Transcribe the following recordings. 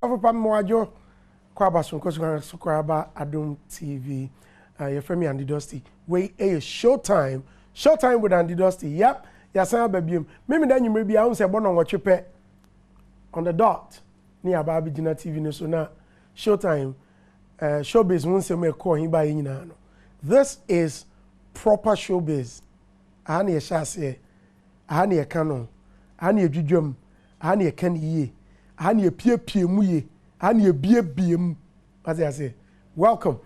Afrobeats moajo kwaba sukraba Adom TV. Your friend me and Dosty. We a Showtym with Andy Dosty. Yep. Yasan baby. Maybe then you may be I say born on what you pay on the dot near Barbie Dinner TV so now Showtym showbiz won't say me call him by in. This is proper showbiz. Ahani a shase, ahani a canon, ahani a jujum, ahani a can ye, ahani a pie muye, ahani a beer, as I say. Welcome.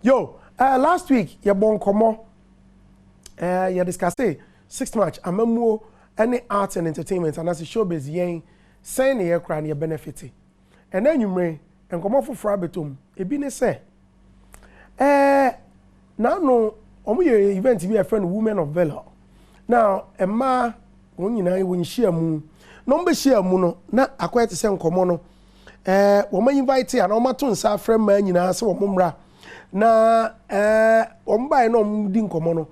Yo, last week, you born komo, you discussed 6th match, amemo, any arts and entertainment, and as a showbiz, yen, saying the aircraft, you benefit. And then you may, and come off for Frabetum, a bine say, now no, omu event to be a friend, women of valor. Now, a ma, when share moon, number share moon, not acquire to send comono. Woman invite and Omatun sa friend man, you know, so mumra. Na, omba no din comono.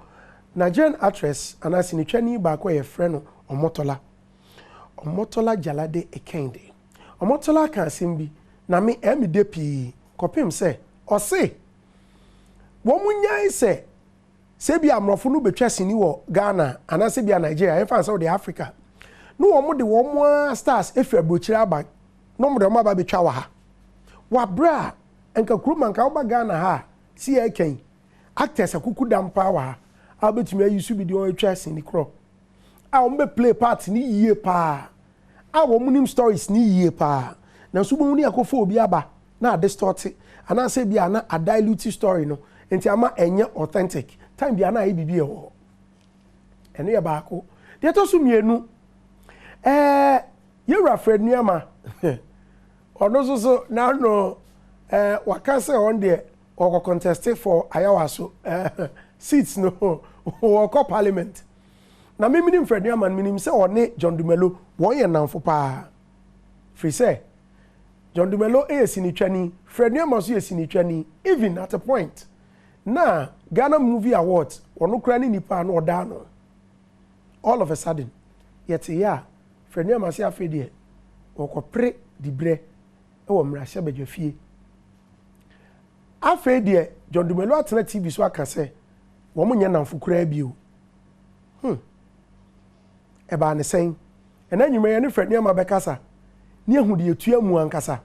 Nigerian actress, and I seen a Chinese back where a friend or Motola. Omotola Jalade a kende. Omotola can simbi, na me emi depi, copim say, or say. Womunya say. Sebi amrofunu betwa sini wo Ghana ana sebi Nigeria e fan South Africa no wo de wo mo stars efi abrochira aba no mo de mo aba betwa wa ha wa bra enka kuruma nka wo Ghana ha si eken actors akuku dampa wa ha abetumi ayusu bi de o etwa sini kro a wo be play part ni yie pa a wo munim stories ni yie pa na so bo ni akofo obi aba na distort ana sebi ana a dilute story no enti ama enye authentic time bi ana bibi e ho eno ye baako de to so mienu ye Fred Niama ono so na no waka say on there or contest for ayawaso seats no or parliament na me minim Fred Niama minim say one John Dumelo won ye nanfo pa free say John Dumelo e sinitwani Fred Niama so ye sinitwani even at a point na Ghana Movie Awards ono kra ni nipa na oda no all of a sudden yet ya Fred Niama se afede okopre dibre e wo mra hye badwafie afede John Dumelo atena TV so aka se wo munye namfo kra bio e ba ne sen ena nyume ye ne Fred Niama bekasa ni ehudi etua mu ankasa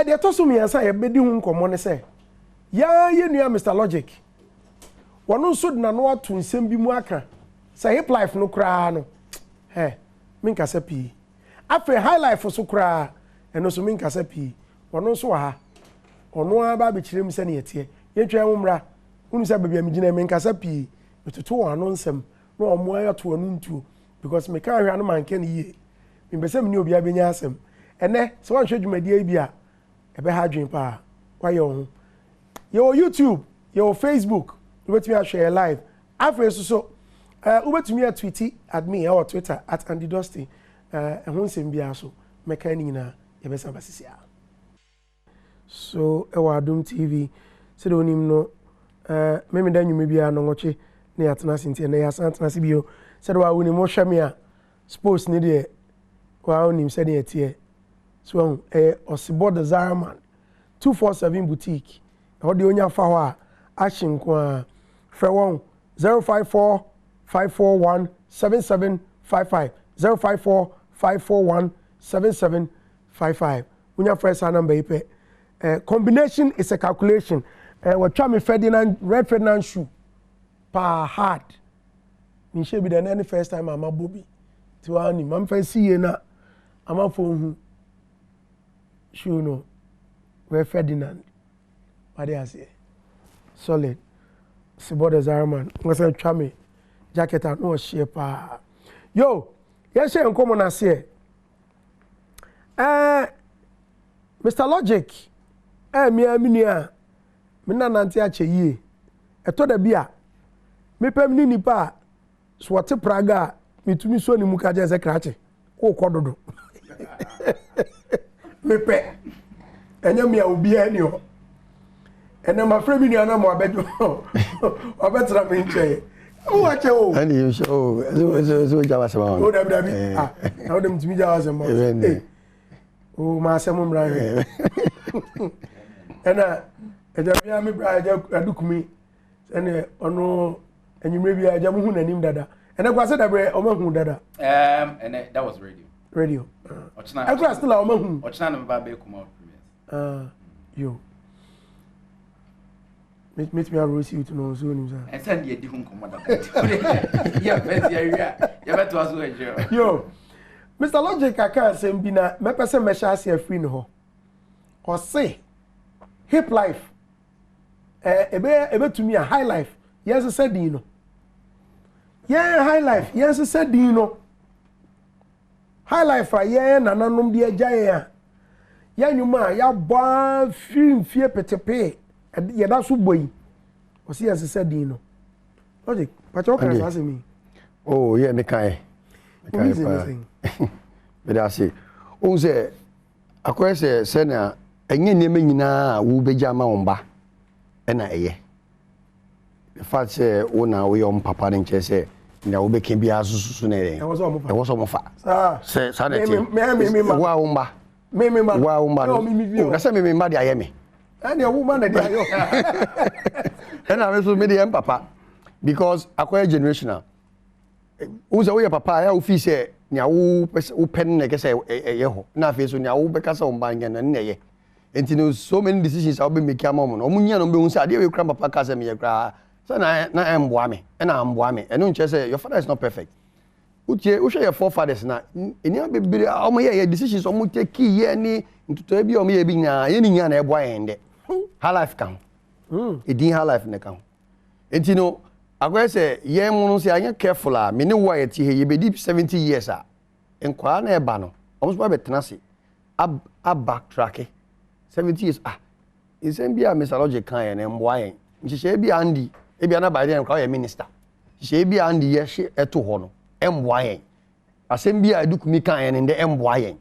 de to so miansa ye bedi hu nkomo ne se ya ye nua Mr Logic wono so na no ato nsem bi mu aka say hip life no kra no minka sa pi afa highlife so kra eno so minka sa pi wono so ha ono aba be kirem se ne yete ye twa nwumra unu sa bebia migina minka sa pi betuto wano nsem no omo ayoto anu ntuo because me ka hwa no manke ne yie mbesem ni obi abenya asem ene so wan hwe dwumadi bi a ebe ha dwen pa kwaye ho your YouTube, your Facebook, you bet me share live. After so, you bet me tweet at me or Twitter at Andy Dosty. And once in Biaso, mechanic na yebesa basisia. So, Adom TV. So don't even know. Maybe then you may be a no watch near Atanasinti and they are Santa Sibio. Said, well, when you more shamia, sports needed. Well, him said it here. So, Osibo the Zaraman 247 boutique. What the onya fawa action kwa frewon 054 541 7755 054 541 7755 unya fresh number ipe combination is a calculation what Chami Ferdinand Red Ferdinand shoe per hard me she be the any first time ama Bobby to ani mam fa see na ama phone shoe no Red Ferdinand what they say solid Siboda Zaraman ngasa Chami jacket and no shape yo yes say nkomo na say Mr Logic me aminia me na nante ache yie eto da bia me pam ni nipa so wote praga metumi so ni mu ka je se krache ko kododo me pe enya me obi ani ho ena ma frame ni ana mo abejo obetra me nche Watch out! And you show so Java. Oh, Dabi. Ah, now them to me Java. Oh, my Samum Ryan. And I me bride, I look me, and no, and you may be a Jamun and him dada. And I was at a bread, Omahu dada. And that was radio. Radio. I crossed the Omahu. What's none of Baby come out. You. Meet me, I will see you to know soon. And send you a different commander. Yeah, to us. Yo, Mr. Logic, I can't say, Bina, my person, my chassis, a free no. Or say, hip life. Ebe to me a high life. Yes, I said, you know. Yeah, high life. Yes, I said, you know. High life, yeah, and I'm the Jaya. Yeah, you ma, ya boy, fear pete pay. Yeah, that's what boy. Was he as I said, you know. Logic, but you can ask me. Oh, yeah, Mekai. But I say, oh, say, I quite say, Senna, and you name me now, who be Jama Omba. And I, the fact say, oh, now we on Papa and Chese, now we can be as soon as I was on fire. Say, Saturday, Waumba. Waumba, that's a me, Maddy, I am me. And your woman, and I also made the Papa because I quite generational. Who's away, Papa? I feel say, now, who pen, like I say, a yeho, nothing, so now, because I'm buying and nay. And you know, so many decisions I'll be making a moment. Omunya no be say, "Dear, grandpa Papa casa me gra." So na am boame, and I'm boame. And don't just say your father is not perfect. Uche your forefathers na. Enya be omo ye decisions omo take key ye ni ntuto bi omo ye bi nya ye ni nya na ebo ayende. High life kan. Edin high life ne kan. And you know, I go say ye mo no say anya careful a me ne wo ye ti he ye be deep 70 years a. Enkwa na e ba no. Omo so be tenase. Ab backtrack. 70 years is MBA Mr. Logic kan and mboayen nhihye bi andi e bia na by then kwa minister nhihye bi andi ye hye eto ho no mboayen asem I do kumi kan and the mboayen.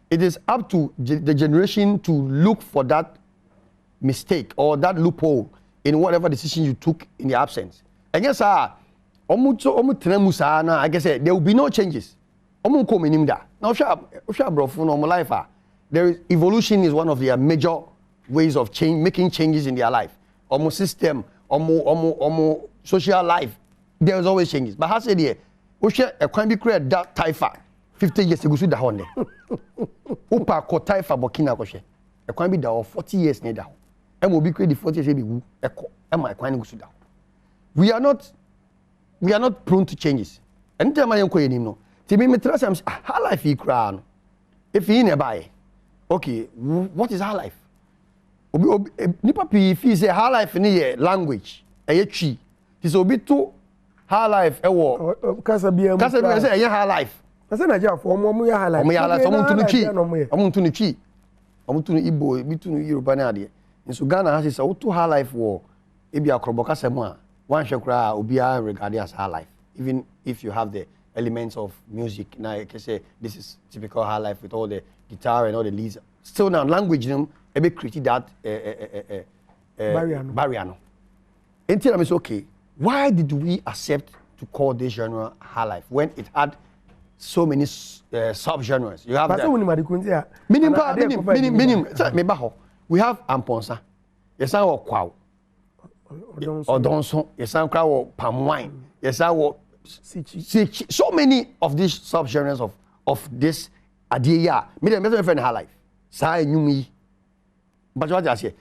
It is up to the generation to look for that mistake or that loophole in whatever decision you took in the absence. And yes omu tenamu sa na I guess there will be no changes. Omu ko menim da na osha brofo no life evolution is one of their major ways of making changes in their life. Almost system, almost social life. There's always changes. But how say there? A can be create that taifa 50 years ago. So the honey. Upa ko taifa Burkina Faso. A can be there 40 years near down. And will be created 40 years ago. Am I can go to down? We are not prone to changes. Anytime I am going no. Timi me trust am how life you crown. If you nearby. Okay, what is high life? Nipa pi fi say high life ni language. Eye twi. Ti so bi to high life e wo kasa bi say eye high life. Na say Nigeria for omo ya high life. Omo ya life omo tunu twi. Omo tunu twi. Omo tunu Igbo, bi tunu Yoruba na ade. Nso Ghana has say to high life wo e bi akrobo kasa mu a wan hwekra obi a regard as high life. Even if you have the elements of music. Now I can say this is typical high life with all the guitar and all the leads. Still now language them a bit created that barrier. Until I'm okay. Why did we accept to call this genre high life when it had so many sub-genres? You have that. We have amponsa. Yes, I walk wow. Or donson. Yes, I walk palm wine. Yes, I walk. So many of these sub-genres of this idea. Me the friend high life. Say nyumi. But what I say,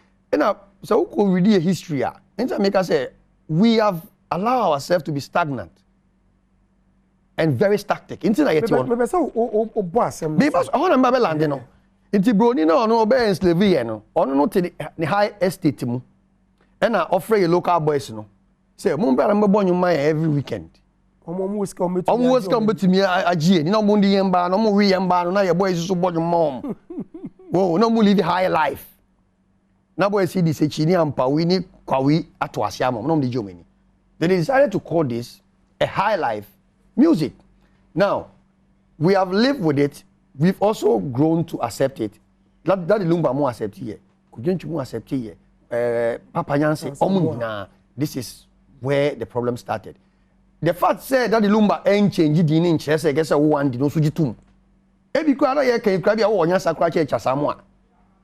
so we could read a history. And make us say we have allowed ourselves to be stagnant and very static. Until I get one. Because I want to remember land no. Inti broni no be enslaved no. Ono no to the high estate mu. And I offer a local boys no. Say mo bra na mbọ nyuma every weekend. Almost come to me agie. Ni no mo ndi yemba no mo wi yemba no na your boys so bọ nyuma. Whoa, no more live high life. Now boy see this chini ampa we ni kwawi ato asiamo no mdi jomeni. They decided to call this a high life music. Now, we have lived with it. We've also grown to accept it. That lumba mo accept here. Kujenchu mo accept here. Papa Nyanse omuna. This is where the problem started. The fact said that the lumba ain't change di ni nchese gesa wo andi no sujitum. Ebi kwa na ye kan kwa bia wo nya sakra che chasamu a.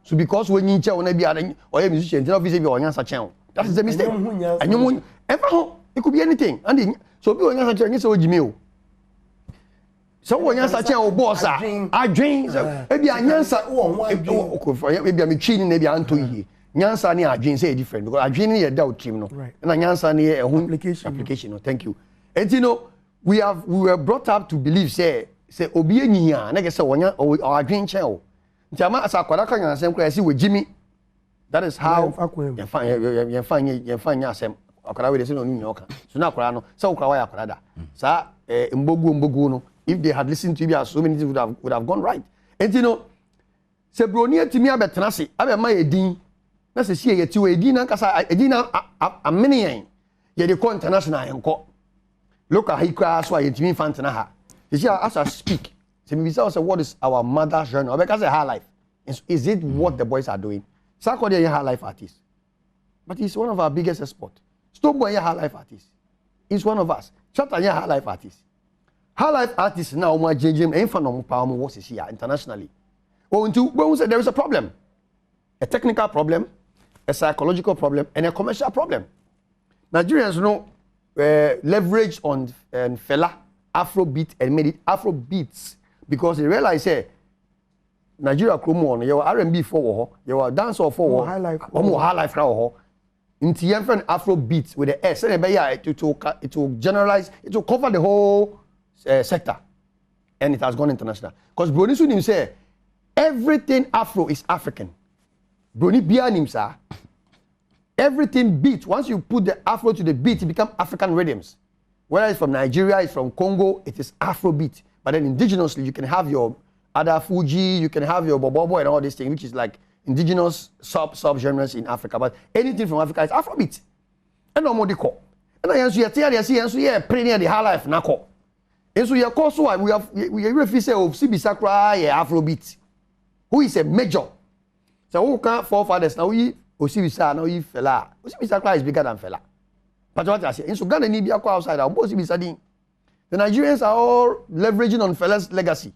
So because when you tell na bia or you musician, tell office bia wo nya sachen. That is a mistake. Anyum ever ho, it could be anything. And so bi wo nya sachen, you say ojimi o. So wo nya sachen o boss a. Adwen. Ebi anyansa wo ko for ebi am twi ni na bia anto yi. Nyansa ni adwen say different because adwen ni ye da otrim no. Na nyansa ni ye application no. Thank you. And you know, we were brought up to believe say obi enyiya na get say wonya or adwen chen o. Ntiama asa kwada kan asem kra say we jimi. That is how you find asem akwada we dey say no nyi oka. So na akwada no say okra wa akwada da. Sa mbogu no if they had listened to you so many things would have gone right. And you know, say broni atimi abetena se abema edin na se sie yeti we edin na kasa edin na amene yen ye dey call international enko. Look at hikra so yetimi fantena ha. You see as I speak, say me say what is our mother genre because say high life. Is it what the boys are doing? Sakode is a high life artist. But he's one of our biggest exports. Stopboy is a high life artist. He's one of us. Showtym is a high life artist. High life artists now more JJ and fan power more here internationally. When we say there is a problem, a technical problem, a psychological problem, and a commercial problem. Nigerians know leverage on fella Afrobeat and made it Afrobeats because they realize say Nigeria Kromon, you are R&B for you are dancehall for more high life now. Into your friend Afrobeats with the S, and it will generalize, it will cover the whole sector, and it has gone international. Because Brony Sunim say everything Afro is African. Brony Bianim sir, everything beat. Once you put the Afro to the beat, it becomes African rhythms. Whether it's from Nigeria, it's from Congo, it is Afrobeat. But then indigenously, you can have your other Fuji, you can have your Bobobo and all these things, which is like indigenous sub-genres in Africa. But anything from Africa is Afrobeat. And no more deco. And I answer you pretty the high life nako. And so your course we have say of CB Sakra Afrobeat. Who is a major? So who can't forefathers now we CB Sakra now you fella. CB Sakra is bigger than fella. But what I say, and so Ghana need be outside. The Nigerians are all leveraging on fella's legacy.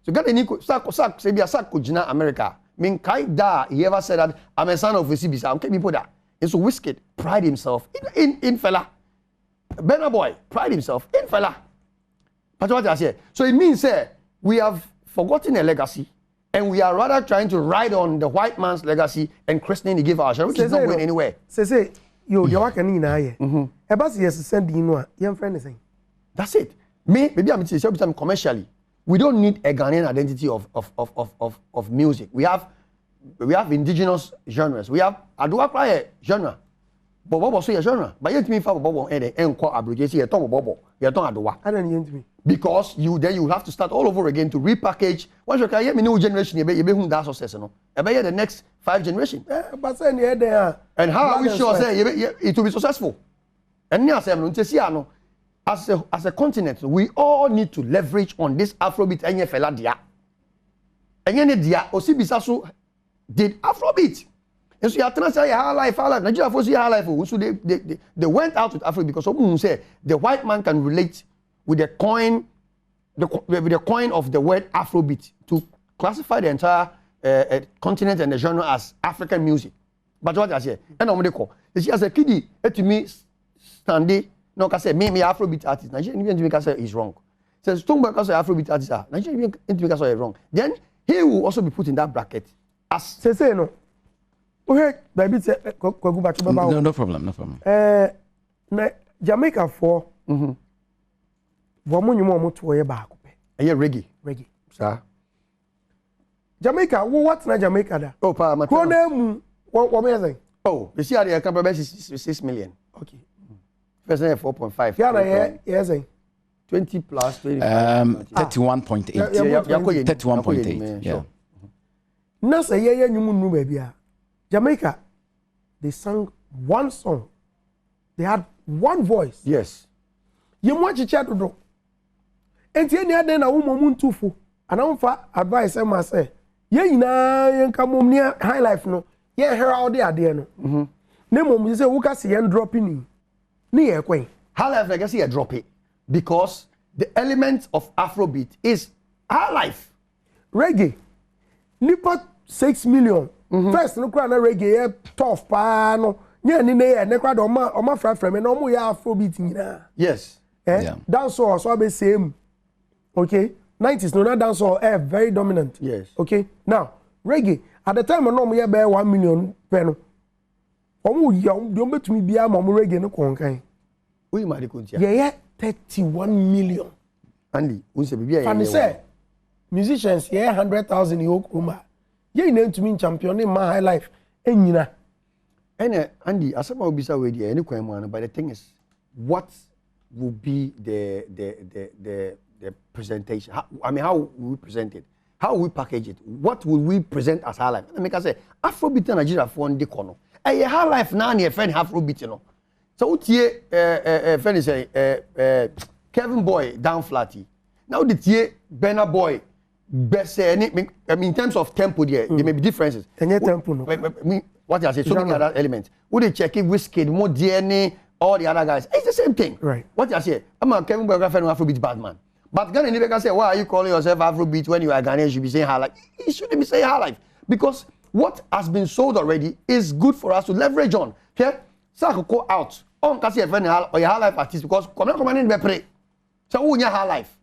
So Ghana need say be a sak kujina America. Mean Kai da he ever said that I'm a son of a CB Sakra. Okay, people that. And so Wizkid pride himself in fella. Burna Boy pride himself in fella. But what I say, so it means we have forgotten a legacy, and we are rather trying to ride on the white man's legacy and christening the give our which is not going anywhere. Say, you working in here. About yes, send you young friend is saying. That's it. Maybe I'm saying commercially. We don't need a Ghanaian identity of music. We have indigenous genres. We have Adua Cry genre. Bobo so genre. But yet me fa Bobo and enko abrogate ye ton Bobo. Ye ton Adua. I don't need me. Because you have to start all over again to repackage. Once you can hear me new generation, you be who that success no. E be the next 5 generation. But say near there. And how are we sure say it will be successful? And near say no ntesi ano. As a continent, we all need to leverage on this Afrobeat enye fella dia. Enye dia osibisa so did Afrobeat. And so you are trying to say high life. Nigeria for high life. So they went out with Afrobeat because someone say the white man can relate with the coin of the word Afrobeat to classify the entire continent and the genre as African music. But what I say, and I'm going to say, as a kiddie, to me, standing, no, I say, me Afrobeat artist. Nigerian can say is wrong. Says Stonebwoy can say Afrobeat artist. Nigerian can say wrong. Then he will also be put in that bracket as say no. Okay, baby, go back to Baba. No problem. Jamaica for. Woman, you want to wear back. Reggae. Sir. Jamaica, what's na Jamaica da? Oh, pa, my what amazing. Oh, you see how they come about 6 million. Okay. First 4.5. Yes, 20 plus 20. 31.8. 31.8. Yeah. Na say you nu baby. Jamaica, they sang one song. They had one voice. Yes. You want to chat to do. And any other na woman tufu. And I want advice I must say. Ye na come near high life no. Ye hear all the idea no. Ne mom you say who can see and dropping ni. Ni e kwen. High life like I see a drop it because the element of Afrobeat is high life. reggae nipa 6 million first no kra na reggae tough pa no nya ni ne kra do oma fra me no mo ya afrobeat nyina yes dance all so be same okay 90s no na dance all very dominant yes okay now reggae at the time no mo ya be 1 million pe no omo ya do betumi bia mo reggae no konkan we ma de kontia yeah 31 million Andy we say bibia and say musicians 100,000 yo kuma ye name to me champion in my high life enyina and Andy asaba obisa we dey any kwan mu but the thing is what will be the presentation how will we present it, how will we package it, what will we present as high life? I make say Afrobeat in Nigeria for ndi kono eh high life na na friend Afrobeat no so utie friend say Kevin Boy down flatty now the tie Benna Boy best I mean in terms of tempo there may be differences tempo no what I say so many other elements would they check it Whiskey more DNA all the other guys it's the same thing right what I say I'm a Kevin Boy friend Afrobeat bad man but Ghana never say why are you calling yourself Afrobeat when you are Ghanaian you should be saying high life you shouldn't be saying high life because what has been sold already is good for us to leverage on okay so go out on kasi e friend or your high life artist because come in be pray so who nya high life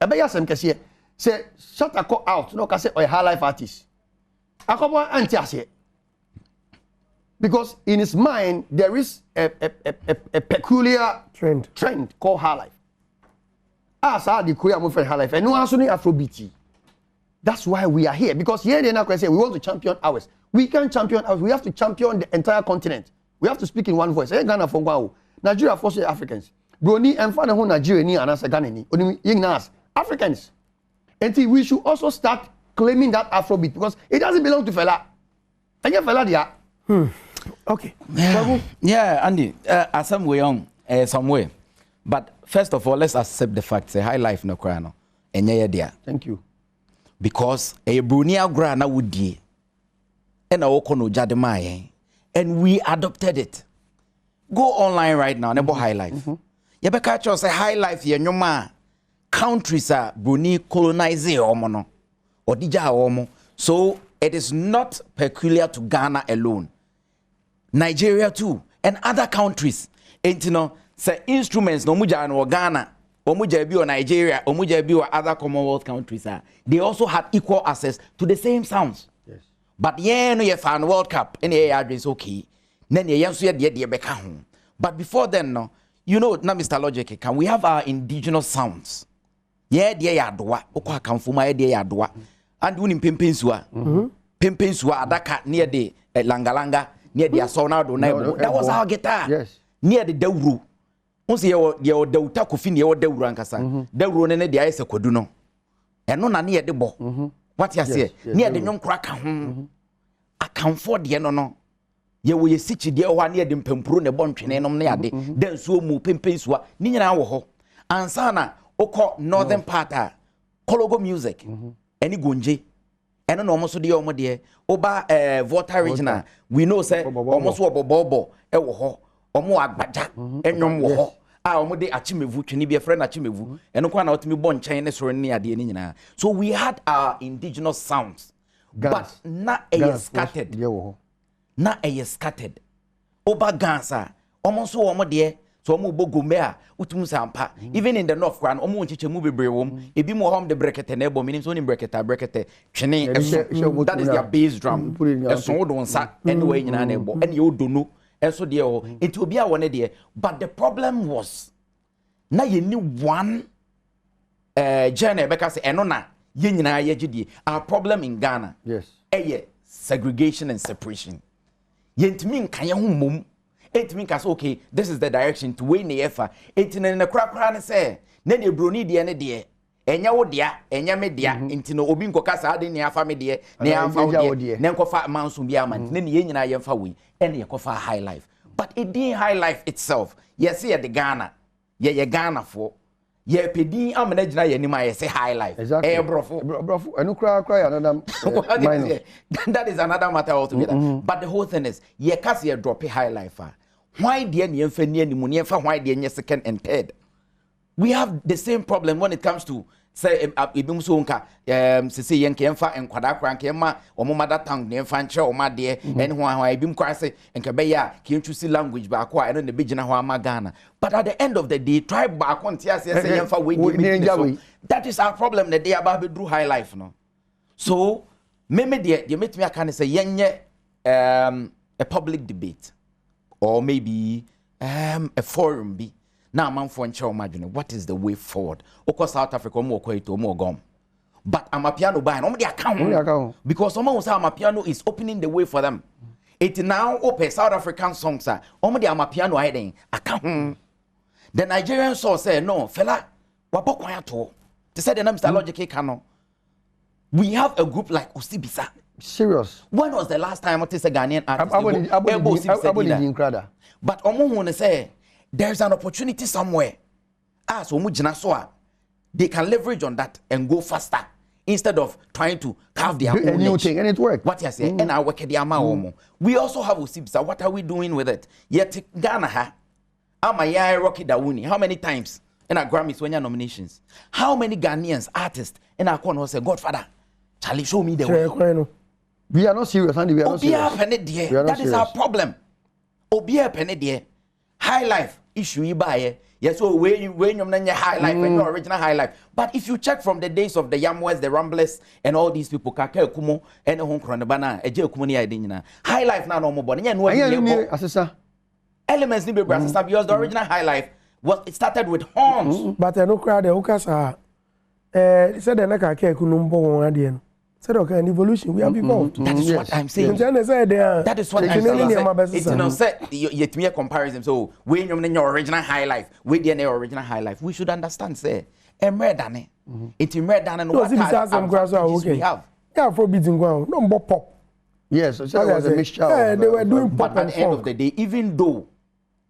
e be yasem kese say shut a call out no kasi or your high life artist akobo anti ase because in his mind there is a peculiar trend called high life as the Korea move for high life and no answer ni Afrobeat. That's why we are here because here they now say we want to champion ours. We can't champion ours. We have to champion the entire continent. We have to speak in one voice. Hey, Ghana for Gwao. Nigeria for Africans. Broni and father who Nigeria ni anasa Ghana ni. Only us Africans. And we should also start claiming that Afrobeat because it doesn't belong to fella. And you fella there. Okay. Yeah, Andy. Some way on, some way. But first of all, let's accept the fact. Say high life no cry no. Enye there. Thank you. Because a Brunia grana would die. And a okono jademaye. And we adopted it. Go online right now, nebo high life. You be catch us a high life here, no ma. Countries are Bruni colonize omono. Or dija omo. So it is not peculiar to Ghana alone. Nigeria too. And other countries. And you know, say instruments no muja no Ghana. Omuja bi or Nigeria, Omuja bi or other Commonwealth countries are. They also had equal access to the same sounds. Yes. But yeah, no, you found World Cup and the address okay. Then you answer the beka home. But before then, no, you know, now Mr. Logic, can we have our indigenous sounds? Yeah, dear Yadwa, Oka Kamfuma, dear Yadwa, and doing Pimpensua, Pimpensua, Adaka near the Langalanga, near the Asona, that was our guitar. Yes. Near the Deuru. Once you the Utakufini or the Urankasa, the Runene the Ice Koduno. And no near the bo. What you say? Near the young cracker. I can't afford the no. You will sit there one near the Pemprune Bontrain and Neade, then so mu Pimpenswa, Nina Woho, and Sana, Oko Northern Pata, Kologo music, any Gunji, and an almost the Omo dear, Oba Volta Regina, we know, say, almost what Bobo, Ewoho. Omo agbaja enyom wo ho a omo de achimevu twini be friend achimevu eno kwa na otimi bon chen ne soro ne ade ni nyina so we had our indigenous sounds but na scattered na scattered oba gansa omo so omo de so omo bogombe a utum sampa even in the north kwan omo nchiche mu bebre wom ebi mo hom de brekete na ebo minim so ni brekete twini that is their bass drum eso wo don sa anyway nyina na ebo ene ye odono eso de o it will be a one there but the problem was na ye ni one journey because eno na ye nyina ye gidi our problem in Ghana yes segregation and separation ye ntimi nkan ye ho mom etimi ka say okay this is the direction to we na efa etine na krakra ne say na de broni de ne de enya wo dia enya me dia ntino obi nkoka sa ade ne afa me de ne afa wo de ne nkofa manso bia man ne ye nyina ye mfa we ene ye kofa high life but it didn't high life itself yes ye the Ghana ye Ghana for ye pedi amana gina ye ni ma ye say high life brofo enu kra another that is another matter altogether but the whole thing is ye cast ye drop high life why de ne mfa ni animu ne mfa why de nye second and third we have the same problem when it comes to say ebim so nka sese yen ke mfa enkwada kra nke ma omo mother tongue ne mfa nche o ma de ene ho ahwa ebim kwa say nke be ya ke nchusi language ba ko a eno ne be gina ho ama Ghana but at the end of the day tribe ba ko ntia say yen mfa we dey that is our problem the day about be high life no so meme de metimi aka ne say yenye a public debate or maybe a forum be now man for imagine what is the way forward of South Africa more to more gum but I'm a piano buying on the account because someone say my piano is opening the way for them it now open South African songs are on the piano hiding account the Nigerian source say no fella wabo kwato to say the name Mr. Logic Kano we have a group like Usibisa serious when was the last time I say Ghanaian artist but omo want to say there's an opportunity somewhere. As they can leverage on that and go faster instead of trying to carve their own new thing and it worked. What you say? And I work at the we also have Usibisa. What are we doing with it? Yet Ghana ha. Am I Rocky Dawuni? How many times in our Grammys when your nominations? How many Ghanaians artists in our corner say Godfather? Charlie, show me the way. We are not serious, Andy. We are not serious. That is our problem. Obia penedie. High life issue you buy yes so when you high life and your original high life but if you check from the days of the Yamwes the Ramblers and all these people Kaka Kumo and home bana eje kumo ni idea high life na no more but elements ni be because the original high life was it started with horns but no crowd the ukasa said the naka Kaka Kunumbo adien said okay an evolution we have evolved that is what I'm saying that is what I'm saying it's no set yet me a comparison so when you original high life with the original high life we should understand say emre dane it's emre dane what we have yeah Afrobeats no pop yes so it was a mixture they were doing pop but at the end of the day even though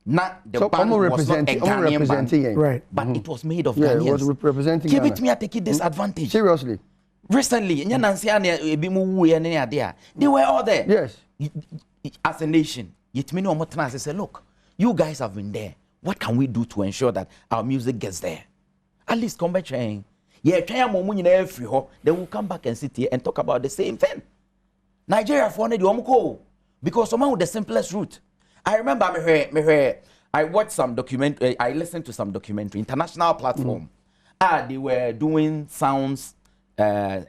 not the band was not a Ghanaian band right but it was made of Ghanaians it was representing give it me a take disadvantage seriously recently, they were all there. Yes. As a nation, yet many of them say, look, you guys have been there. What can we do to ensure that our music gets there? At least come back saying, yeah, then we'll come back and sit here and talk about the same thing. Nigeria for the because someone with the simplest route. I remember I watched some documentary, I listened to some documentary, international platform. They were doing sounds.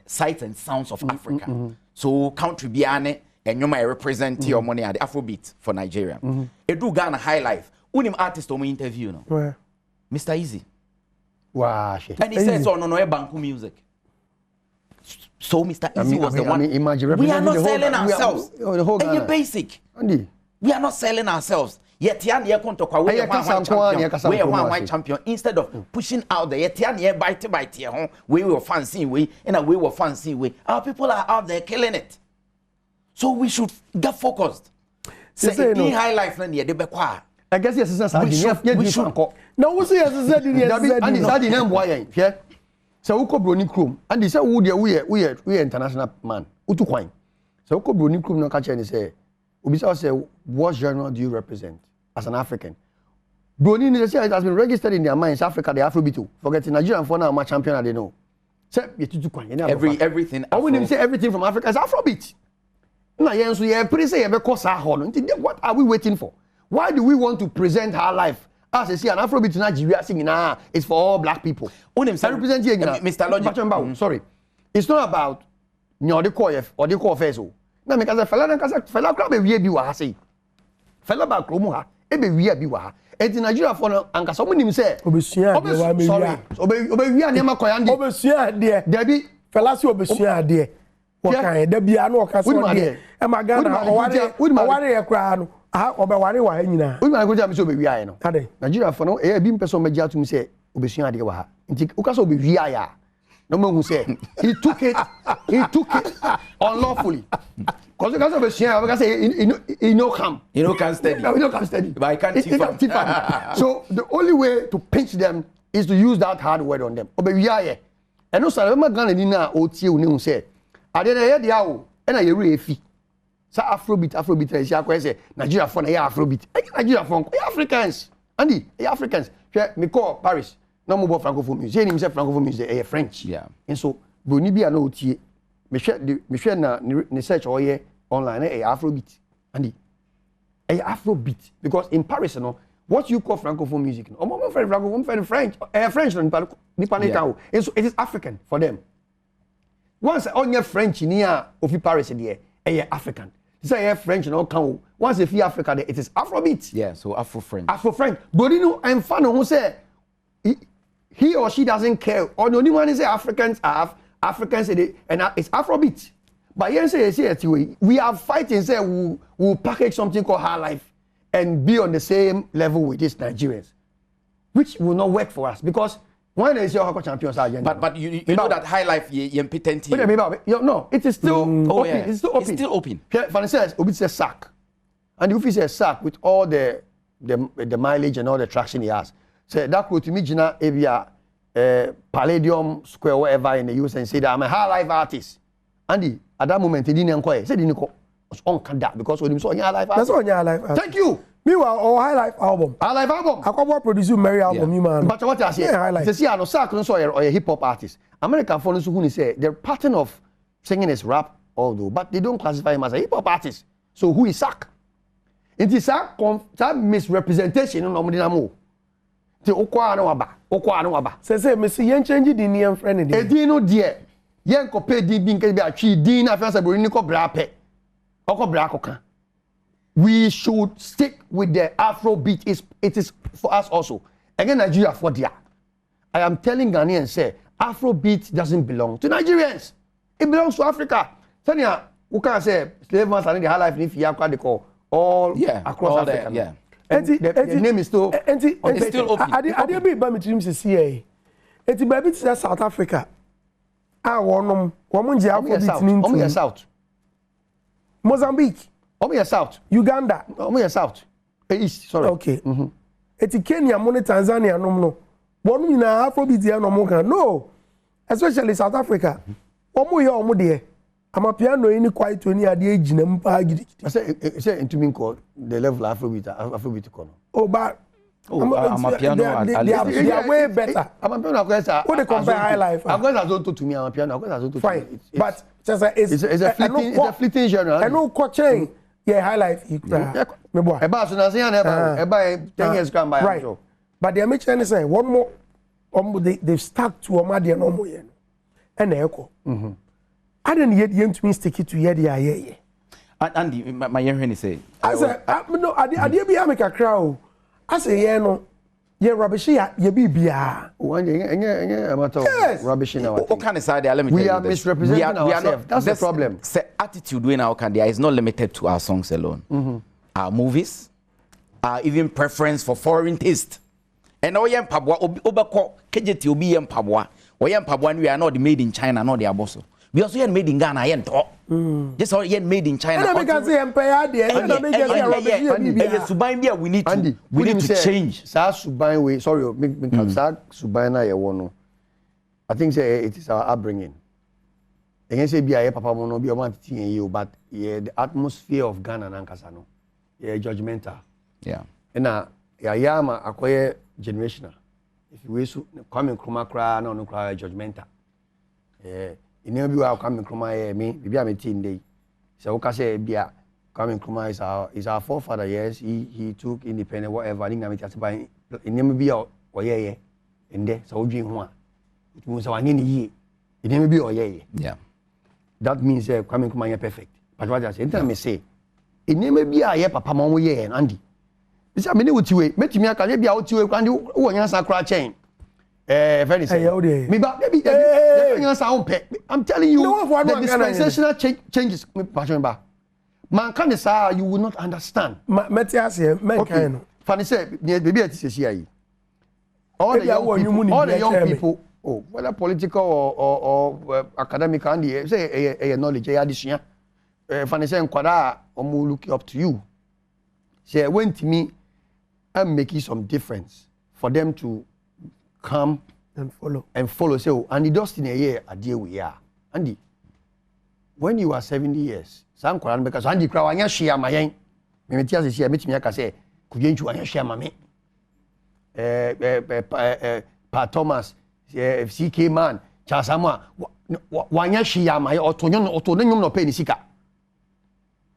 Sights and sounds of Africa. So country biane and you might represent your money at the Afrobeats for Nigeria. Edu Ghana high life. Unim artist on my interview no. Where? Mr. Easy. Wow. And he says no banku music. So Mr. Easy was the one. We are not selling ourselves. And you're basic. Andy. We are not selling ourselves. Yet we are one champion instead of pushing out the yet bite we were fancy way and we were fancy way. Our people are out there killing it. So we should get focused. Say in high life and the bequa. I guess yes, we should. Now we say yes, and it's that in why here. So uko broni krum and they say we international man. Utu kwine. So uko broni krum no catch any say Ubisa say what genre do you represent? As an African, Brony it has been registered in their minds. Africa, the Afrobeat. Forgetting Nigerian for now, my champion, they know. Everything. I wouldn't say everything from Africa is Afrobeat. Now, so yeah, pretty say because what are we waiting for? Why do we want to present our life as I see an Afrobeat in Nigeria singing? It's for all black people. I represent you, Mr. Logic. Sorry, it's not about the core or the core face. Now, because a fella crab a weird you are saying. Fella back Romuha. Ebe wi abi wa ha enti Nigeria for no anka so munim say obesua de wa me wi obe wi na makoya ndi obesua de dabi fella si obesua de wo kan da bia na o ka so de e ma Ghana oware ye kra no ah obeware wa ha nyina we ma go jam so obe wi aye no ade Nigeria for no e bi mpeso meji atum say obesua de wa ha enti o ka so obe wi aye no mahu say he took it unlawfully. Because you can say, you know, come. You know, can steady. You know, come steady. But I can't tip them. So the only way to pinch them is to use that hard word on them. But we are here. And also, I'm not going to know what you say. I didn't hear the hour, and I hear a fee. So Afrobeat, and I say, Nigeria phone, Afrobeat. Nigeria phone, Africans. Andy, Africans. Me call Paris. no more francophone music say him say francophone music eh French yeah and so broni bia na otie me hwɛ na ne search oye online eh Afrobeat and Afrobeat because in Paris no what you call francophone music no omo francophone French French no nipa ne ka and so it is African for them once onye French ni a ofi Paris there eh African say French no kan once if Africa there it is Afrobeat yeah so Afro French broni no emfa no ho say he or she doesn't care or the only one is say Africans and it's Afrobeat. But here say we are fighting say we'll package something called highlife and be on the same level with these Nigerians, which will not work for us because when they say Hoko champions agenda. But you know that highlife you impotent. No, it is still open. Yeah. It's still open. It's still open. For instance, Obi says sack, and if he says sack with all the mileage and all the traction he has. Say that could to me Gina Evia Palladium Square whatever in the US and say that I'm a high life artist. Andy, at that moment he didn't inquire. Said didn't call on that because when him saw high life artist. That's on your life. Thank you. Meanwhile, our high life album. High life album. I come produce Mary album, you man. But what I say, to see I no sack no or a hip hop artist. American follows who say their pattern of singing is rap although, but they don't classify him as a hip hop artist. So who is sack? It is that misrepresentation no more. Ti okwa no aba say me see yen change di name friend di edin no de yen ko pay di bi nke bi atwi din na afiansa bori ni ko bra pe okobra akoka we should stick with the Afrobeat it is for us also again Nigeria for there I am telling Ghanaians say Afrobeat doesn't belong to Nigerians it belongs to Africa tania who can say slave masters and the high life if you they call all across all Africa yeah the name is still it's still open. I dey be ba me dream se see enti ba bi to South Africa wonom nje Afrobeat ni ntu South Mozambique South Uganda South East sorry okay enti Kenya mo ne Tanzania nom no wonum na Afrobeat ya no mo kan no especially South Africa omo ye omo de ama piano ni quite oni ade agina mpa gidi I say into me call the level Afrobeat kono but I'm piano they are way better. I'm piano kwesa what they compare high life I'm going to me I'm piano kwesa to fine but just it's a fleeting genre I know coaching yeah high life me boy e ba so na say na e ba 10 years come by right but they make sure say one more they stuck to omade no mo ye and eko I didn't yet to me stick it to yet yeah Andy my young say I said no I did be make a crowd I say yeah no yeah rubbish ya bibia one a matter of rubbish now what kind of side let me tell you we are misrepresenting ourselves that's the problem the attitude we now can there is not limited to our songs alone our movies our even preference for foreign taste and all yam pabwa obeko kejeti obi yam pabwa we are not made in China not the aboso we also made in Ghana yen to just all made in China and make say empire there and make say rubbish suban bia we need to change sa suban we sorry make sa suban na ye wono I think say it is our upbringing again say bia ye papa mo no bia want to you but yeah the atmosphere of Ghana na nkasa no yeah judgmental na ya yama akoye generational if you wish come Nkrumah kra na no kra judgmental inyo bi wa Kwame Nkrumah me bibia me tin dey so we can say bia Kwame Nkrumah is our forefather yes he took independent whatever ninga me tell by inyo bia oyeye ende so odwin ho a it means wanye ni yi inyo bia oyeye that means Kwame Nkrumah is perfect but what I say enta me say inyo bia ye papa ma wo ye Andy this I mean we metimi aka ye bia wo tiwe kwandi wo nyansa kra chain very say me ba baby I'm telling you the dispensational changes me passion ba man can say you will not understand Matthias men kind funny say baby at say here all the young people whether political or academic and say a knowledge ya addition funny say nkwada omo look up to you say when to me I'm making some difference for them to come and follow say and the Dosty na here adie we are Andy when you are 70 years san kwara because Andy kra wanya hwea mayen me metia se metimi aka say kudwenchu wanya hwea ma me Pat Thomas, CK Man, Chasama, Wanyashiyama, Otonyon no penny sika.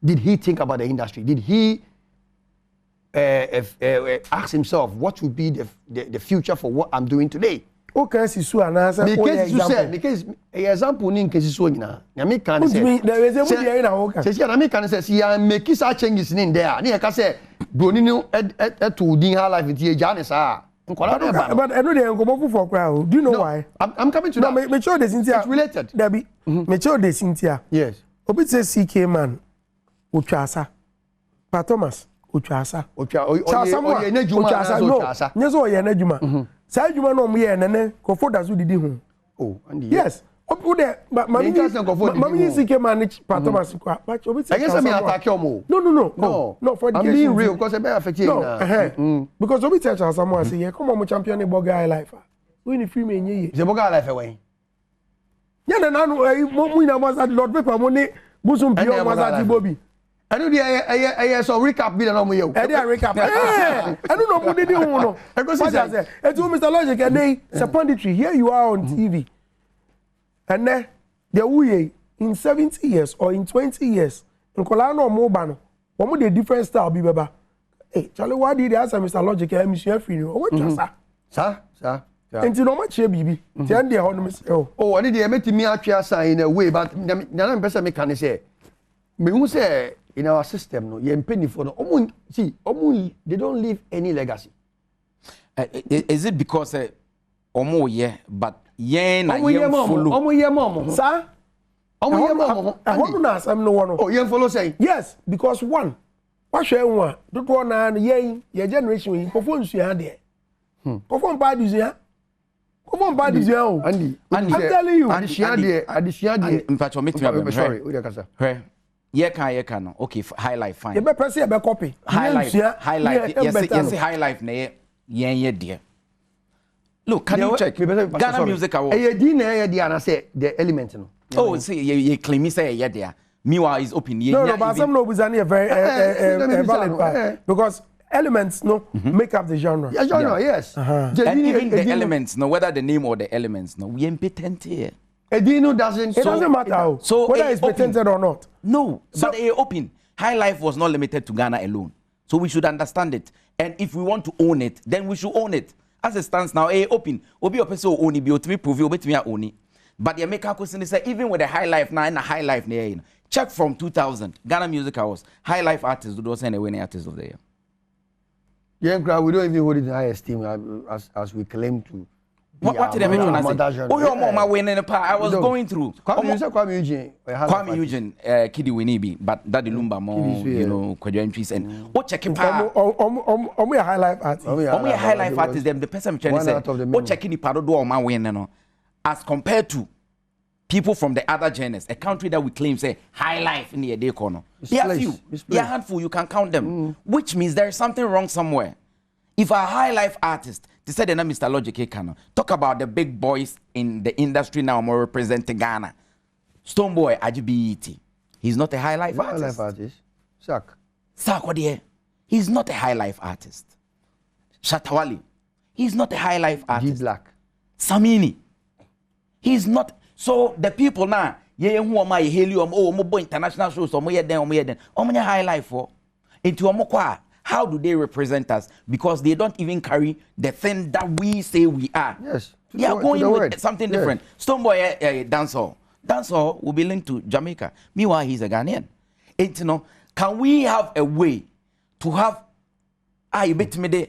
Did he think about the industry? Did he ask himself what would be the future for what I'm doing today? Okay, Sisu anasa. Because example ni nkesi so nyina. Na me kan say. There is a movie here na woka. Say na me kan say see ya make such changes in there. Na ka say broni ni to din her life ti eja ne sa. Nkola na ba. But I know the nkomo for crowd. Do you know why? I'm coming to that. No, me show the Cynthia. It's related. Debbie. Me show the Cynthia. Yes. Obi say CK Man. Utwasa. Pa Thomas. Utwasa. Oye na juma na so utwasa. Nyeso oye na juma. Say juma no mo ye nene kofo da so didi hu. Oh, and yes. Obi de mami CK Man Pa Thomas kwa. But obi say I guess me attack you mo. No, for the I'm being real because I be affected na. Because obi tell someone say, "Come on, champion the boga high life." We ni free me nye. The boga life away. Ya na mo ina masa Lord paper mo ni busum pio masa ti bobi. I know the so recap be na mo ye. I dey recap. I don't know mo dey hu no. Because say it was Mr. Logic and they secondary here you are on TV. And then the way in 70 years or in 20 years nkola no mo ba no. Wo dey different style bi beba. Hey, Charlie, why did you ask Mr. Logic and Monsieur Free? Oh, what sir? Enti no match bibi. Ti ande ho no me say oh. Oh, I dey make me atwa sign in a way but na person me can say. Me who say in our system no you penny for no they don't leave any legacy. Is it because omo ye but yen na yen follow omo ye mom sir omo ye mom I na asem no one oh yen follow say yes because one what share one do na yen your generation yin perform nsuya de perform bad nsuya perform bad nsuya o Andy I'm telling you adishia de in fact me sorry we dey kasa ye kan no okay high life fine you be person you be copy high life yes high life na yen de look can you check Ghana Music Award di na di ana say the element no oh see you claim say ye there meanwhile is open no but some no bizani a very valid part because elements no make up the genre yes and even the elements no whether the name or the elements no we impotent here Edino doesn't matter so whether it's patented or not. No, so, but open. High life was not limited to Ghana alone. So we should understand it. And if we want to own it, then we should own it. As it stands now, open. Obi opeso own it, be to me prove me own it. But the American question is even with the high life now and the high life near check from 2000 Ghana Music Awards. High life artists do those and winning artists of the year. Yeah, we don't even hold it in high esteem as we claim to. What did I mention? I said, oh, your mama winning the part. I was going through. Kwame Eugene, Kidi Winibi, but Daddy Lumba more, you know, Kwadjo entries and what checking part. Omo high life artist. Omo high life artist. Them the person trying to say, what checking the part do my win no, as compared to people from the other genres, a country that we claim say high life in the day corner. They are few, they are handful. You can count them, which means there is something wrong somewhere. If a high life artist, they said the name Mr. Logic Kano, talk about the big boys in the industry now more representing Ghana. Stoneboy Ajibiti. He's not a high life artist. High life artist. Sak what there? He's not a high life artist. Shatawali. He's not a high life artist. G Black. Samini. He's not. So the people now, who am I helium? Oh, mo international shows, or mo yeden. High life for. Into omokwa. How do they represent us? Because they don't even carry the thing that we say we are. Yes. They are going with something different. Stoneboy dancehall will be linked to Jamaica. Meanwhile, he's a Ghanaian. Can we have a way to have you bet me the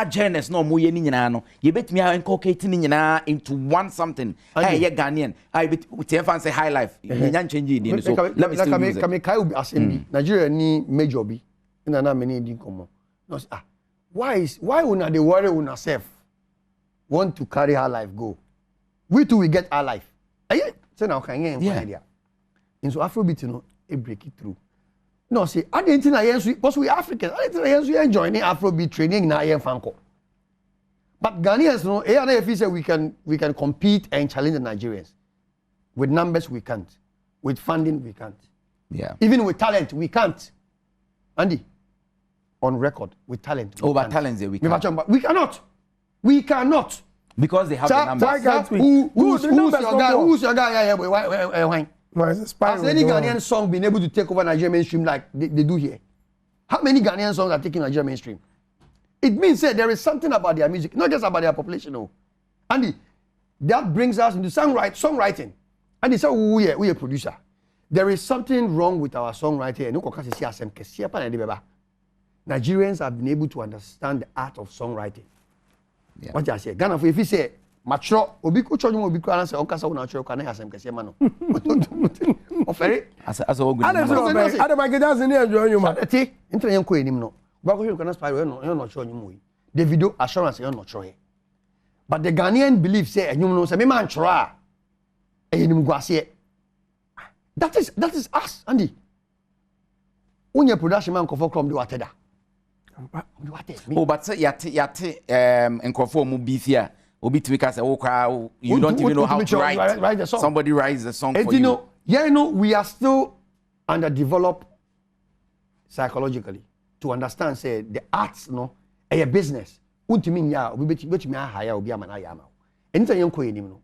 journalists no more no. You bet me inculcating into one something. Hey, you're Ghanaian. I bet we say high life. Let me see. Nigeria ni major bi. Na many didn't come on. No, why una they worry una self want to carry her life go? We too we get our life. Say now can idea. In so Afrobeats you know it break it through. No say I didn't think because we Africans. I didn't think we enjoying Afrobeat training na yen fanko. But Ghanaians no if say we can compete and challenge the Nigerians. With numbers we can't. With funding we can't. Yeah. Even with talent we can't. Andy, on record with talent. But talent we cannot. We cannot. Because they have the numbers. Who's your guy? Why? Has any Ghanaian song been able to take over Nigerian mainstream like they do here? How many Ghanaian songs are taking Nigerian mainstream? It means that there is something about their music, not just about their population. No. And that brings us into songwriting. And they say, we are a producer. There is something wrong with our songwriting. Nigerians have been able to understand the art of songwriting. Yeah. What I say, Ghana, if you say, mature, obiku chonyo obiku ana say onkasa una choro kana asem kese ma no. Ofere. As ogun. Adom Agedas ni enjoy you man. Ati, intre yen ko enim no. Ba ko hwe kana spy we no choro nyum yi. The video assurance yen no choro he. But the Ghanaian believe say enyum no say me man choro a enim guase. That is us, Andy. Unye production man kofo krom de wateda. Oh, but say yate enkrofo mu bifia obi timi ka say you don't even know how to write the song. Somebody writes the song for you. We are still underdeveloped psychologically to understand say the arts a business. Untimi nya obi betimi ahaya obi amana ya ma. Anything yen ko enim no.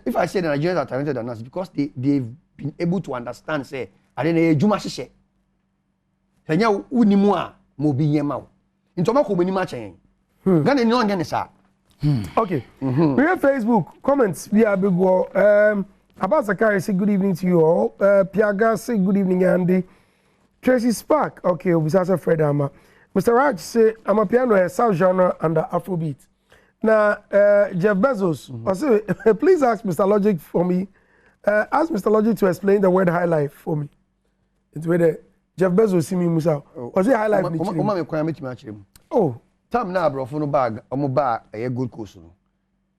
If I say the Nigerians are talented than us because they've been able to understand say ade na ejuma hyehyɛ. Sanya unimu a mo bi yema wo. Intoma ko bani ma chen. Gana ni on gane sa. Okay. We have Facebook comments via big wall. Abbas Zakari say good evening to you all. Piaga say good evening Andy. Tracy Spark, okay, Obisasa Fred Ama. Mr. Raj say I'm a piano a south genre under Afrobeat. Now Jeff Bezos, I say please ask Mr. Logic for me. Ask Mr. Logic to explain the word highlife for me. It's where Jeff Bezos see me Musa. Was it highlife? Oh, time na brofo no bag, omo bag a good course no.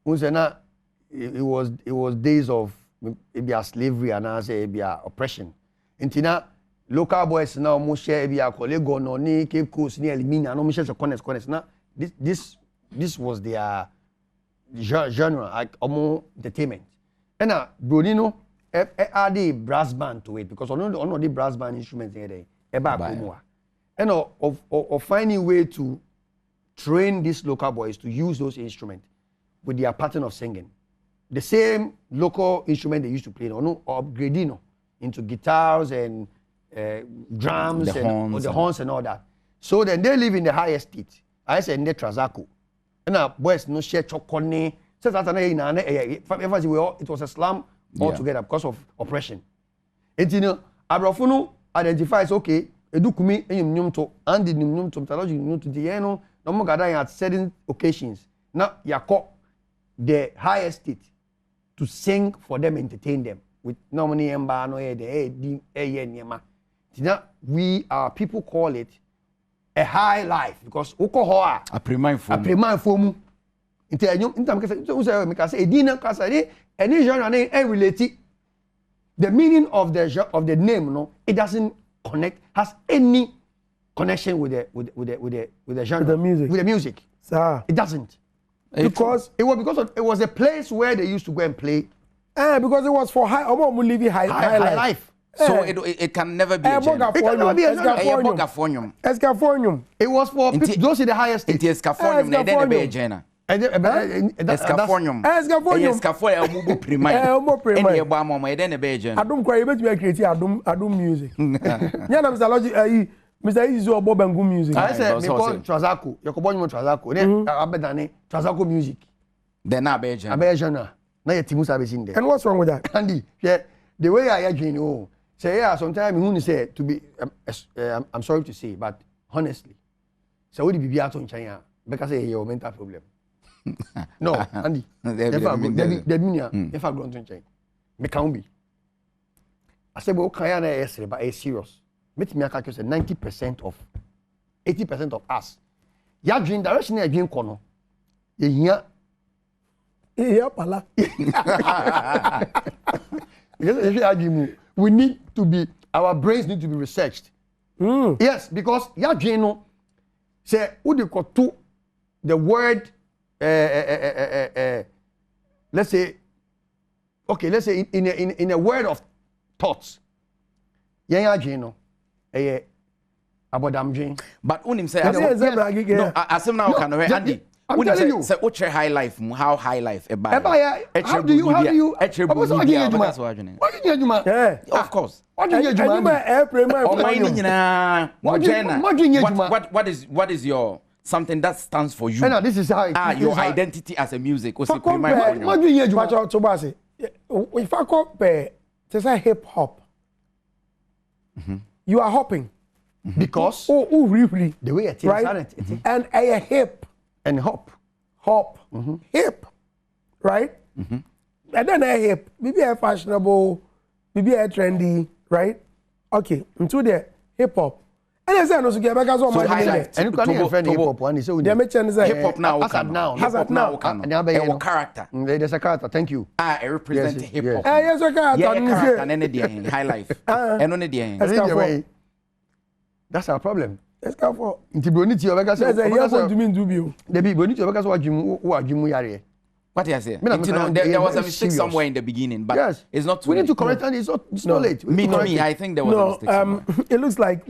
Unse na it was days of maybe slavery and as a oppression. Intina local boys now omo share be a colleague no ni Cape Coast ni Elimina no mo share corners na this was their genre like omo entertainment. And Brody no add a brass band to it because on the brass band instruments here and of finding way to train these local boys to use those instruments with their pattern of singing. The same local instrument they used to play, upgrading into guitars and drums the horns and all that. So then they live in the highest state. I said in the Trazako. And boys no share chokone. It was a slum altogether because of oppression. And Abrafunu identifies okay, edukumi enyum to and the nyum to mythology nyum to the no mo gada at certain occasions. Now yako the highest state to sing for them, entertain them with normally emba no the we our people call it a high life because uko a prime form into say edina kasa any genre name relate the meaning of the name it doesn't connect has any connection with the genre with the music sir it doesn't because it was a place where they used to go and play because it was for high life. So it can never be a genre. It can never be a genre. It was for people, those in the highest state. It is Escafonium, they didn't be a genre. Escafonium. Escafonium, prima. Adom kwa you bet create Adom music. Yeah, Mr. Logic, Mr. Easy or Bob and Good music. I said, me call Trazako. You call me Trazako. Then abedane Trazako music. Then na be genre. Abe genre. Na ye timu sabe sing there. And what's wrong with that? Andy, yeah, the way I dream, say yeah, sometimes who say to be, I'm sorry to say, but honestly, so would be out on China because say your mental problem. No, Andy. The meaning, if I go to China, me can't be. I say, well, can I answer, but it's serious. Make me calculate 80% of us. Ya dream direction ya dream kono. Yeah, pala. We need to be, our brains need to be researched. Yes, because ya dream no say would you call to the word let's say in a word of thoughts. Ya dream no abodam dream. But unim say no asem na can Andy I'm telling you. Say what high life, how high life How do you What do you What do you Yeah. Of course. What do you do? What is your something that stands for you? No, this is how your identity as a music. What do you do? If I compare, to say hip hop, you are hopping. Because really, the way it is, right? And a hip and hop, hip, right? And then a hip, maybe a fashionable, maybe a trendy, right? Okay, into the hip hop. And I say no, so get back as well. So highlight. And you can't even find hip hop one. So they make change say hip hop now. Has it now? A character. There's a character. Thank you. I represent hip hop. Yes, a character. Yeah, and then high life. And on the that's our problem. Let's go for. Inti boniti obeka say. Yes, what do you mean do you? The be boniti obeka say wadwum yare. What you say? There was a mistake somewhere in the beginning, but yes. It's not too we late. need to correct and it's not late. Me, I think there was a mistake somewhere. It looks like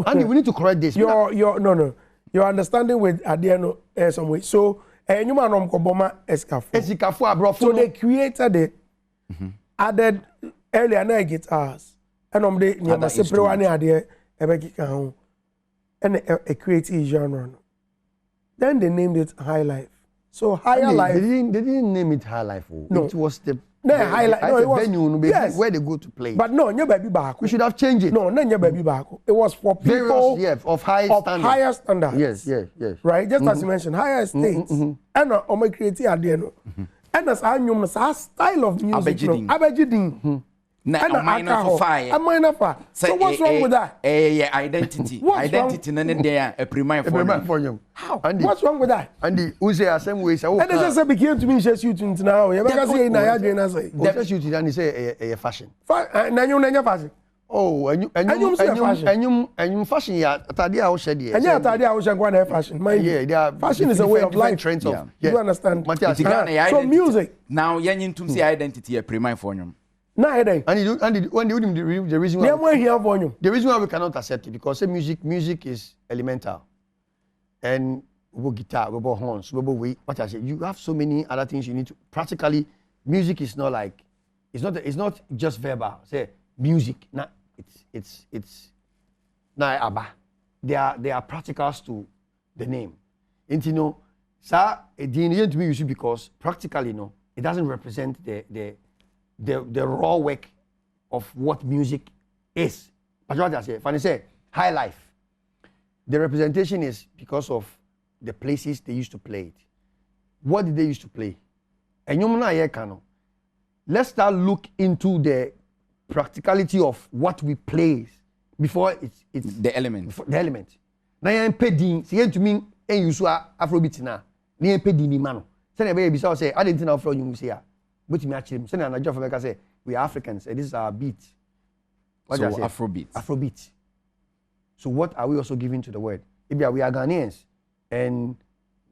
Andy, we need to correct this. Your understanding with Adeno some way. So you man koboma escafo. So they created it, added earlier na guitars, and they nyama sepre one ade ebekika ho, and a creative genre. Then they named it Highlife. So higher life. They didn't name it Highlife. No. It was the highlight. No, it was venue yes. where they go to play. But no, your baby back. We should have changed it. No, your baby back. It was for people of higher standards. Yes. Right, just as you mentioned, higher estates. And my creative idea. And as I knew, style of music. Abejiding. A minor for fire. So what's wrong with that? Identity. Identity. Then a prime for you. How? Andy, what's wrong with that? Andy, who say the same way? Say, and they just became to me just you now. You because say na ya dey na say. Just you to and say a fashion. Na fashion. Oh, and you fashion ya atade a wo hye dey. And ya atade a wo hye kwa na fashion. Yeah, fashion is a way of life. Trends of. You understand? So music. Now yen to say identity a prime for you. Nah, and the reason why we cannot accept it because say music is elemental, and we guitar, we horns, we what I say. You have so many other things you need to. Practically, music is not like it's not just verbal. Say music, nah, it's nah abba. There are practicals to the name. And you know, sir, the to me you see because practically no, it doesn't represent the raw work of what music is. But what I say, when I say high life, the representation is because of the places they used to play it. What did they used to play? And let's start look into the practicality of what we play before it's the element. The element. Now I'm paying. See to me, and you saw Afrobeats now. Ni paying ni mano. Say na be bisa say I didn't know from you say. But me actually, say na job for say we are Africans. This is our beat. What so Afrobeats. Afrobeats. So what are we also giving to the world? If we are Ghanaians, and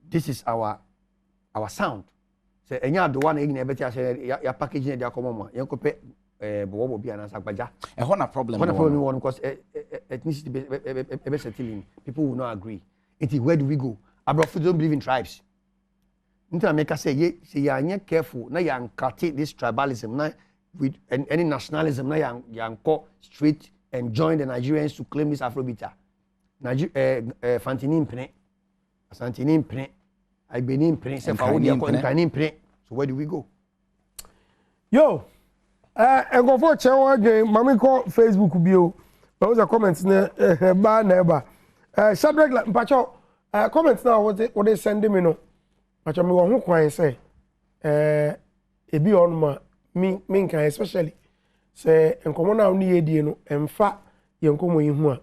this is our sound. Say enya do one egin ebeti say ya packaging dey akomo yen ko pe bowo bi anasa agbaja. E ho na problem. One because ethnicity be settling. People will not agree. Where do we go? Abrafo don't believe in tribes. Nti make say you are careful na you cut this tribalism na with any nationalism na you go straight and join the Nigerians to claim this Afrobeat. Fantini mpene Asantini mpene Agbeni mpene se fa wodi nkani mpene. So where do we go? Yo and go for chewa again mami call Facebook bio but was a comment na ba na ba Shadrack mpacho comments now what they send me no pacho me wo ho kwan say ebi on ma me nkan especially say enkomo na oni yedie no emfa ye nkomo yi hu a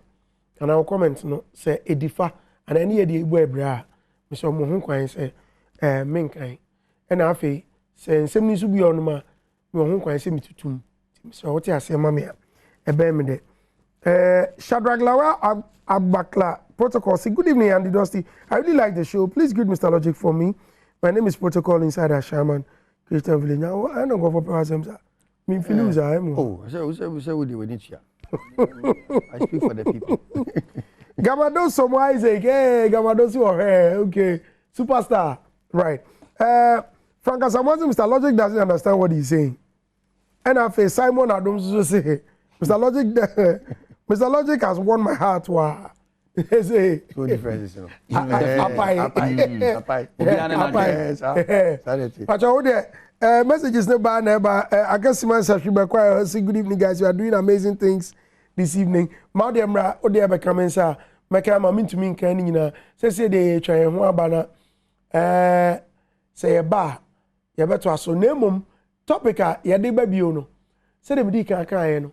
ana comment no say edifa ana ni yedie ibu ebra me so mo ho kwan say me nkan na afi say nsem ni su bi on ma me ho kwan say mitutum so what you say mama ebe me de Shadrack Lawa Abakla Protocol say good evening Andy Dosty. I really like the show. Please greet Mr. Logic for me. My name is Protocol inside a Shaman Christian Village. Now I don't go for Pawasem. Me feel lose Oh, say we need here. I speak for the people. Gamado some Isaac. Hey, Gamado so okay. Superstar. Right. Frank Asamoah, Mr. Logic doesn't understand what he's saying. And I face Simon Adom so say, Mr. Logic, Mr. Logic has won my heart. Wow. Say, Two differences, you know. Apai. But messages never. I guess man say good evening, guys. You are doing amazing things this evening. Maudemra, Odia Beckham, sir. Meka ma mintu min kan nyina say de twan ho aba na say ye ba ye beto aso na emom topic a ye de ba bio no say de bidi kan kan ye no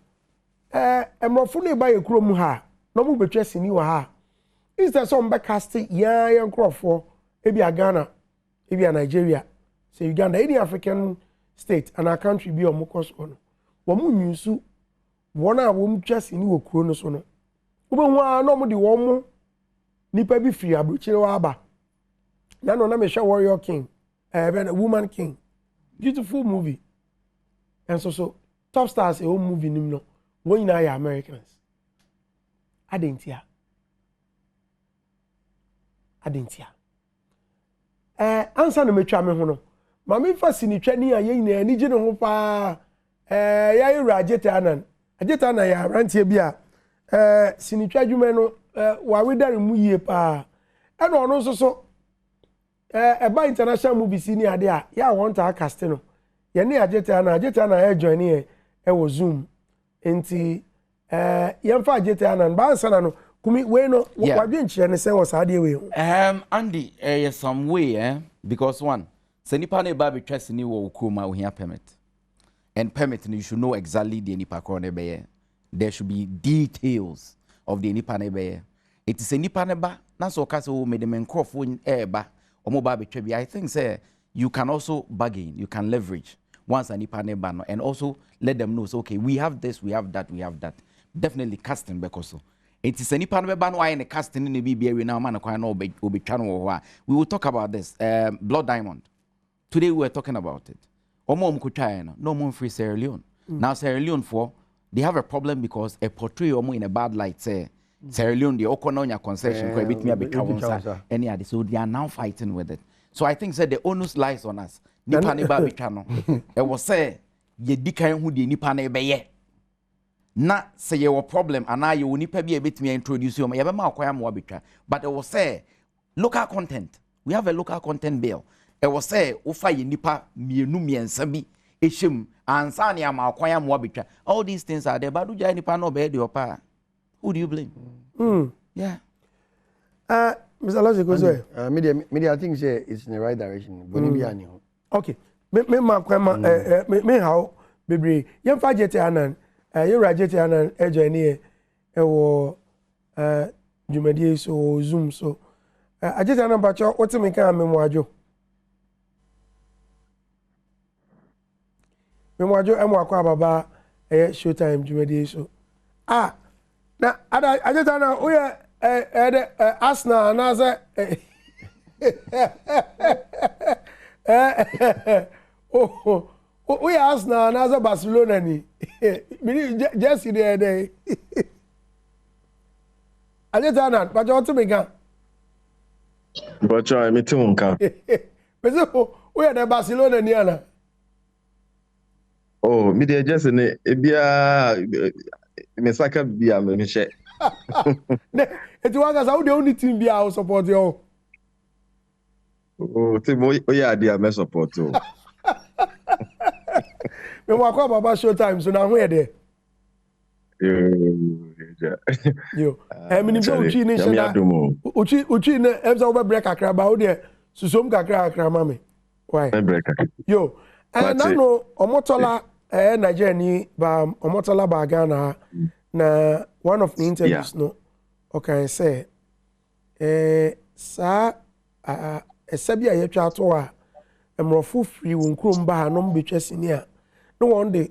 emrofo no ba ye krom ha no mu betwa sini wa ha is there some back cast ya ye nkrofo ebi Ghana ebi Nigeria say Uganda any African state and our country bi omukos no wo mu nyusu wona wo mu twa sini wo kuro no so no Ubewa no mo di womo nipa bi free abrochire wa aba na no na me hwe Warrior King Woman King beautiful movie and so top stars e o movie nim no won nyina ya Americans adentia ansa no metwa me ho no ma me fa sinitwa ni aye nyina ani gye ne ho pa ya yura ageta anan ya rantie bi a sinitwa dwuma no wa wedare mu yie pa e no no so eba international movie sini ade a ya want to cast no ye ne ageta na e join e wo Zoom enti ye mfa ageta na ba ansa na no kumi we no wadwe nchire ne se wo sa ade we Andy yes some way because one se nipa na ba betwa sini wo kuma wo hia permit and permit you should know exactly the nipa ko na be there should be details of the nipa nebe. It is a nipa neba. Na so kase o made men crofo eba omo ba betwa bi. I think say you can also bargain, you can leverage once a nipa neba no, and also let them know so okay, we have this, we have that. Definitely casting because it is a nipa neba no why casting in the BBA now man kwa no obi channel. We will talk about this. Blood Diamond. Today we were talking about it. Omo mkutaya no more free Sierra Leone. Now Sierra Leone for they have a problem because a portray omo in a bad light say Sierra Leone the okononya concession ko bit me abetwa any other so they are now fighting with it. So I think say the onus lies on us. Nipa ne ba betwa no e wo say ye dikan hu de nipa na be ye na say ye wo problem ana ye wo nipa bi e bit me introduce you ye be ma akwaya mo betwa but it was say local content. We have a local content bill. It was say wo fa ye nipa mienu miensa bi eshim ansani ama akwanya mo betwa. All these things are there but do jai nipa no be de opa. Who do you blame? Yeah. Mr. Logic goes media I think say it's in the right direction. Okay. Me ma kwema me how bebre yem fa jete anan ye rajete anan ejani e wo dwumadie so Zoom so ajete anan ba cho otimi kan me mo ajo emo akwa baba Showtime dwumadie so na ada ajeta na oye Arsenal na say oye Arsenal na say Barcelona ni just there ajeta na ba jo to me gan but try me to nka bezo oye the Barcelona ni ana oh me dey just ne ebia me saka bia me she eti waga sa wo dey only team bia o support you oh te mo oya dia me support o me mo akwa baba Showtime so na ho ye there yo me ni be uchi ni shena uchi na emza wo break akra ba wo dey susom kakra ma me why break yo na no omotola Nigeria ni ba omotola ba Ghana na one of the interviews no okay say sa esabi a yetwa to a emrofo free won krom ba ha no mbetwa sini a no one day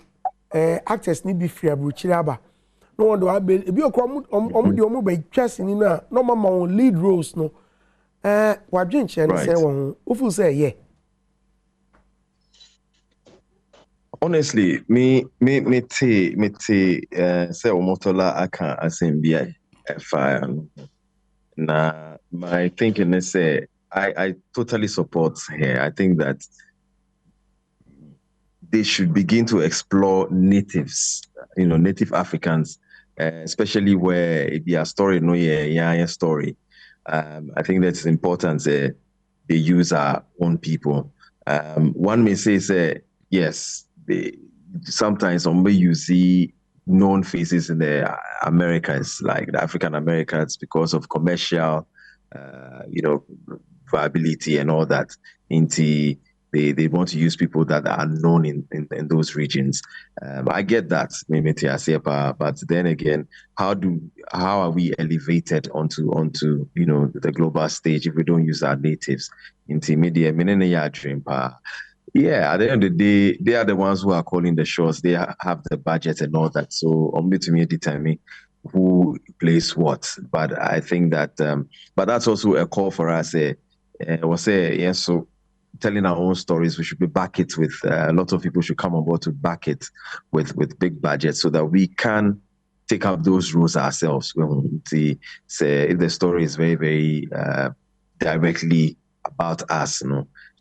actors ni bi free abrochire aba no one day ebi okro omo de omo ba twa sini na no mama on lead roles no wadwen che ne say won ofu say yeah. Honestly, me say omotola aka asembia fire. Na my thinking is say I totally support her. I think that they should begin to explore natives, native Africans, especially where it be a story, no, yeah, story. I think that's important. They use our own people. One may say, yes, sometimes when you see known faces in the Americas, like the African Americans, because of commercial, viability and all that, into they want to use people that are known in those regions. I get that, maybe but then again, how are we elevated onto the global stage if we don't use our natives? Into media, yeah, at the end of the day, they are the ones who are calling the shots. They have the budget and all that. So, to me, determine who plays what. But I think that, but that's also a call for us. Yes, so telling our own stories, we should be back it with a lot of people should come on board to back it with big budgets so that we can take up those roles ourselves. When we say if the story is very, very directly about us,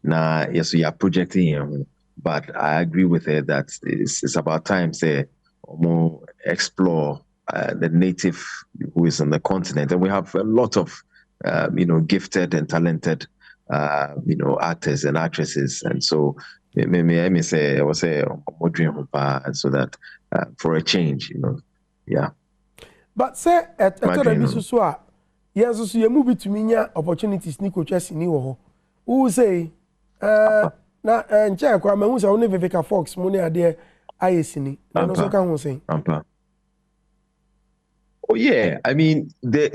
now, yes, we are projecting him, but I agree with her that it's about time, say, more explore the native who is on the continent. And we have a lot of, gifted and talented, actors and actresses. And so, I may say, I was say, so that for a change, yeah. But say, at a yes, so you move to me, opportunities, Nico Chessini, who say, na nche kwa me hu se woni Vivica Fox mo ne ade ayesini na no so ka hu say oh yeah, I mean me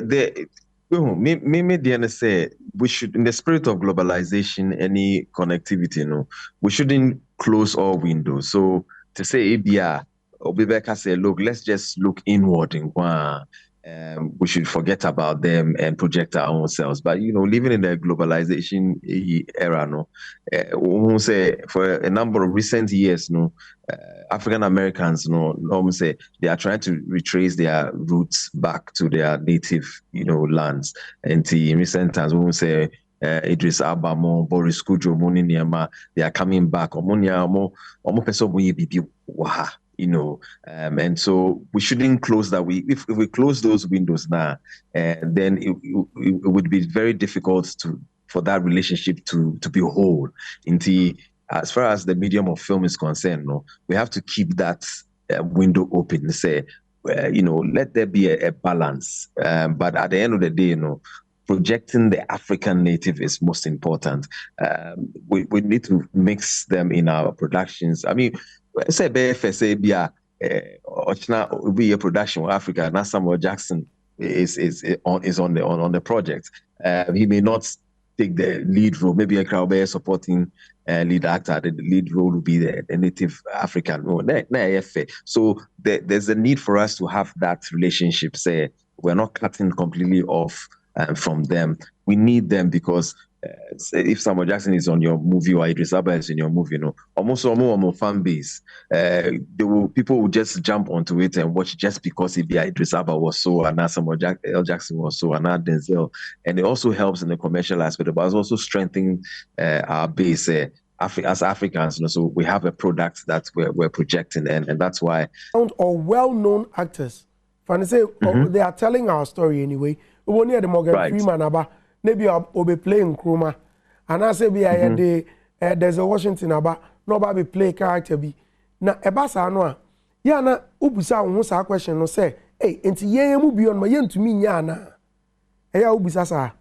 say we should, in the spirit of globalization, any connectivity, we shouldn't close all windows. So to say Ibia Obibeka say, look, let's just look inward in one. We should forget about them and project our own selves. But living in the globalization era, we say for a number of recent years, African Americans, say they are trying to retrace their roots back to their native, lands. And in recent times, we say Idris Abamo, Boris Kujo, Moni Niama, they are coming back. And so we shouldn't close that. If we close those windows now, then it would be very difficult for that relationship to be whole. As far as the medium of film is concerned, we have to keep that window open. Say, let there be a balance. But at the end of the day, projecting the African native is most important. We need to mix them in our productions. I mean, say BFSA be a production of Africa. Now Samuel Jackson is on the project. He may not take the lead role. Maybe a crowd supporting lead actor. The lead role will be the native African role. So there's a need for us to have that relationship. Say we're not cutting completely off from them. We need them because if Samuel Jackson is on your movie or Idris Elba is in your movie, almost fan base, people will just jump onto it and watch just because Idris Elba was so, and now Samuel Jackson was so, and now Denzel. And it also helps in the commercial aspect, but it's also strengthening our base. As Africans, so we have a product that we're projecting, and that's why. Or well-known actors, they are telling our story anyway. We want the Morgan Freeman aba, maybe I'll be playing Kruma, and I say there's a Washington aba, nobody play character be. Na ebasa anwa, ya na ubusa unhu sa question no say, hey, enti ye mu beyond my yen to me nya na. Eya ubusa sa.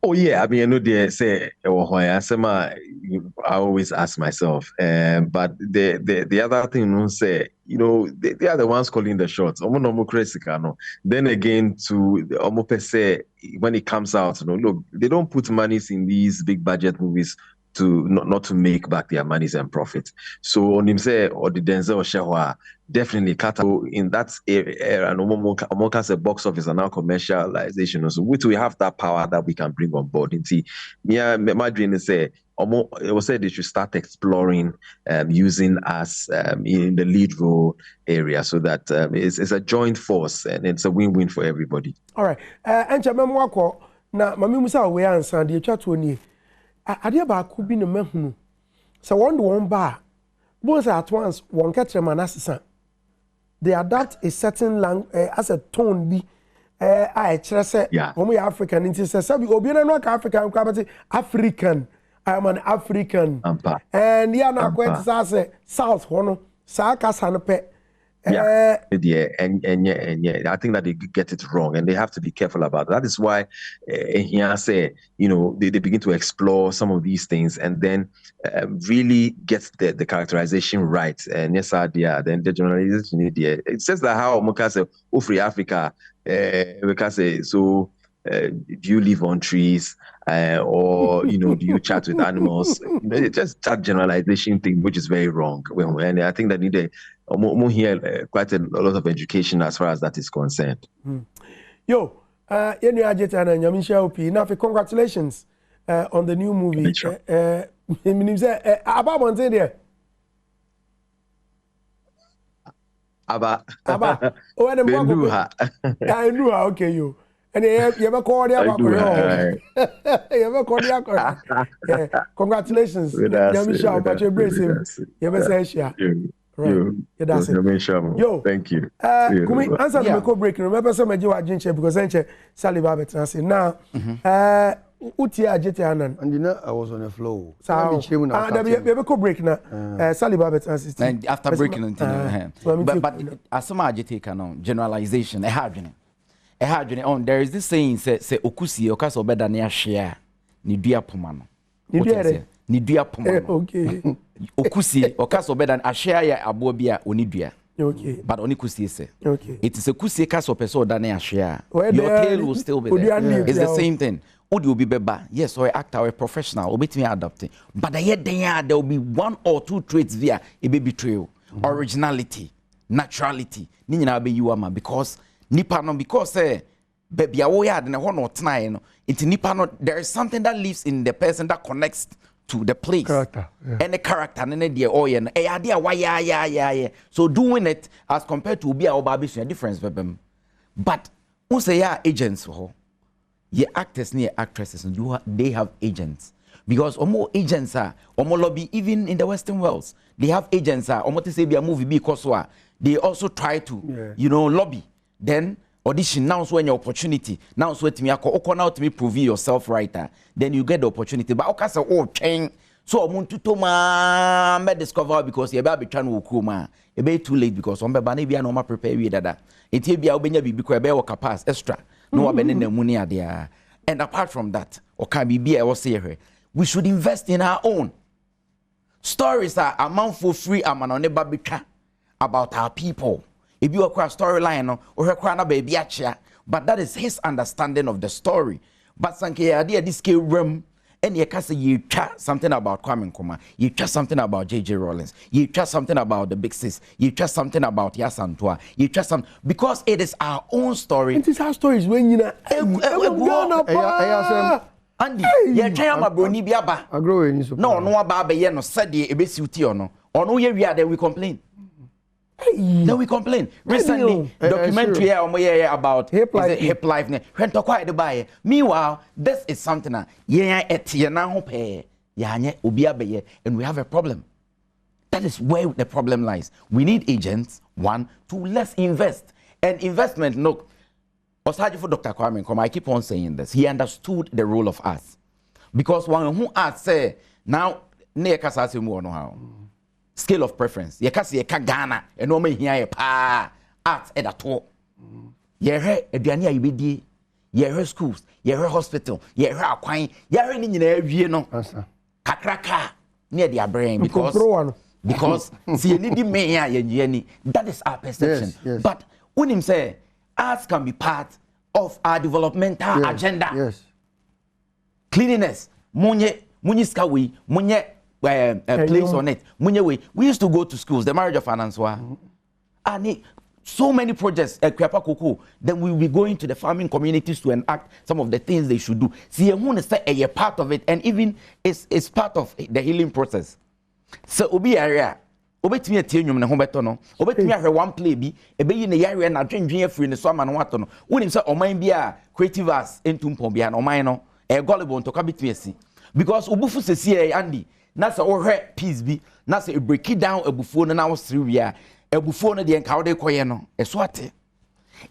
Oh yeah, I mean, they say, I always ask myself, but the other thing, say, they are the ones calling the shots. Then again, when it comes out, look, they don't put monies in these big budget movies to not to make back their monies and profits. So on him say or the Denzel or Shehwa definitely in that area and almost a box office and now commercialization. So we have that power that we can bring on board. And see, my dream is say it was said they should start exploring using us in the lead role area so that it's a joint force and it's a win-win for everybody. All right. And na mami musa we ansa de twa to ni ade ba ko bi no mahunu so one do one ba both at once one catch man assistant they adapt a certain as a tone bi I kire say omo ya African inti say sabi obi na no ka African kwa but African I am an African and ya na kwet say south hono sa kasa no pe and I think that they get it wrong, and they have to be careful about that. That is why here say, you know, they begin to explore some of these things and then really get the characterization right. And yes, then the generalization it says that how Mokase free Africa, we can say so. Do you live on trees, or you know, do you chat with animals? It's just that generalization thing, which is very wrong. And I think that need quite a lot of education as far as that is concerned. Yo, congratulations on the new movie. Abba. Oh, and I knew her. Okay, you. And you ever called the congratulations. Yamisha, but you're bracing. You ever say, right. That's it. Yo, thank you. Can we answer the break? Remember some of you are ginger because I'm Sally Babbitt. I say now, Utia Jetianan. And you know, I was on the floor. So, break now. Sally Babbitt and after breaking until but as some agitator, generalization, a hard on there is this saying say okusi okaso better than share ni dua poma no ni dua poma okay okusi okaso better than share ya abo bia oni dua okay but oni kusi say okay it is a kusi kaso person than share your tail will still be there. It's the same thing. Odi will be beba yes or actor or professional obetimi adapting but there will be one or two traits via a baby trail originality naturality ni nyina be you ama because nipa no because baby awoya de ne ho no tena no into nipa no there is something that lives in the person that connects to the place character, and the character ne de oye no e ade a waya so doing it as compared to be a oba difference bebem but who say ya agents ho ye actors ne actresses they have agents because omo agents are omo lobby even in the western worlds they have agents are omo to say be a movie because they also try to you know lobby. Then audition now so when your opportunity now so to me now to me proving yourself writer then you get the opportunity but okay say oh change so omuntu to ma me discover because you be trying to kuma e be too late because on be ba na bia no ma prepare we dada enti bia obenya bibi ko e be work pass extra no wa be na mu ni ade and apart from that oka bibi e wo say here we should invest in our own stories are amount for free amana ne ba betwa about our people. If you across storyline or na baby achia, but that is his understanding of the story. But sanke idea this scale room and you can say you chat something about Kwame Nkrumah, you chat something about JJ Rollins, you chat something about the Big Sis, you chat something about Yasantua, you chat some because it is our own story. It is our stories when you know Andy, you try my brony biaba. I grow in no aba ye no said the ebesiuti ono. Ono ye we are there we complain. Then we complain. Recently, documentary about hip life. Meanwhile, this is something and we have a problem. That is where the problem lies. We need agents, one, to let's invest. And investment, look, aside for Dr. Kwame Nkrumah, I keep on saying this. He understood the role of us. Because when who asked say, now, scale of preference. You can see a Ghana and no me here pa art at all. You hear aduane a yebedi, you hear schools, you hear hospital, you hear akwan, you hear ni nyina awie no. Kakraka near their brain because see any di me here that is our perception. Yes. But when him say arts can be part of our developmental agenda. Yes. Cleanliness, munye skawi, munye place on it. We used to go to schools, the marriage of Ananswa. And so many projects at Kuku. Then we will be going to the farming communities to enact some of the things they should do. See, I want to say a part of it, and even it's part of the healing process. So, Obi area, obetumi atie nnwom ne ho beto no obetumi ahwe one play bi ebeyi ne yare na dwendwen afiri ne so ama no wato no wonim sɛ ɔman bi a creative arts entumpon bia no ɔman no gullible to ka betumi asi because obufu sesi Andy na sɛ wohwɛ piece bi na sɛ break it down abufuo no na wo sere wi a abufuo no de nka wo de koye no ɛso ate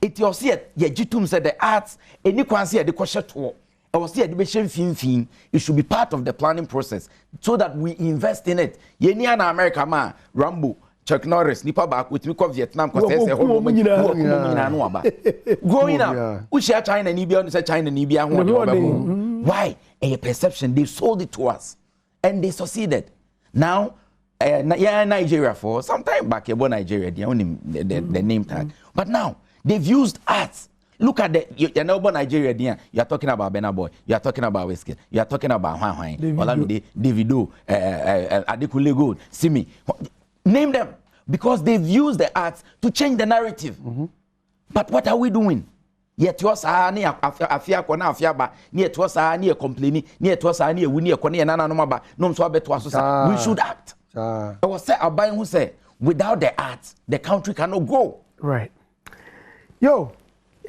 eti ɔse ye gitum sɛ the arts eni kwanse ye de kɔhye to ɔse ye de be hye mfimfin it should be part of the planning process so that we invest in it ye ni na America ma Rambo Chuck Norris nipa ba ko timi kɔ Vietnam kɔ sɛ sɛ ho mo nyina no aba growing up we share China ni bia no sɛ China ni bia ho why a perception they sold it to us and they succeeded now Nigeria for some time back about Nigeria the name tag but now they've used arts. Look at you know about Nigeria. You are talking about Burna Boy. You are talking about Wizkid. You are talking about Hwan Olamide, Davido, Adekunle Gold, Simi. Name them because they've used the arts to change the narrative. But what are we doing? Yet you are near afia kona afia ba near to us near complaining near to us near we near kona na no ba no so bet to us. We should act. I was say Abayin who say without the arts the country cannot grow. Right. Yo.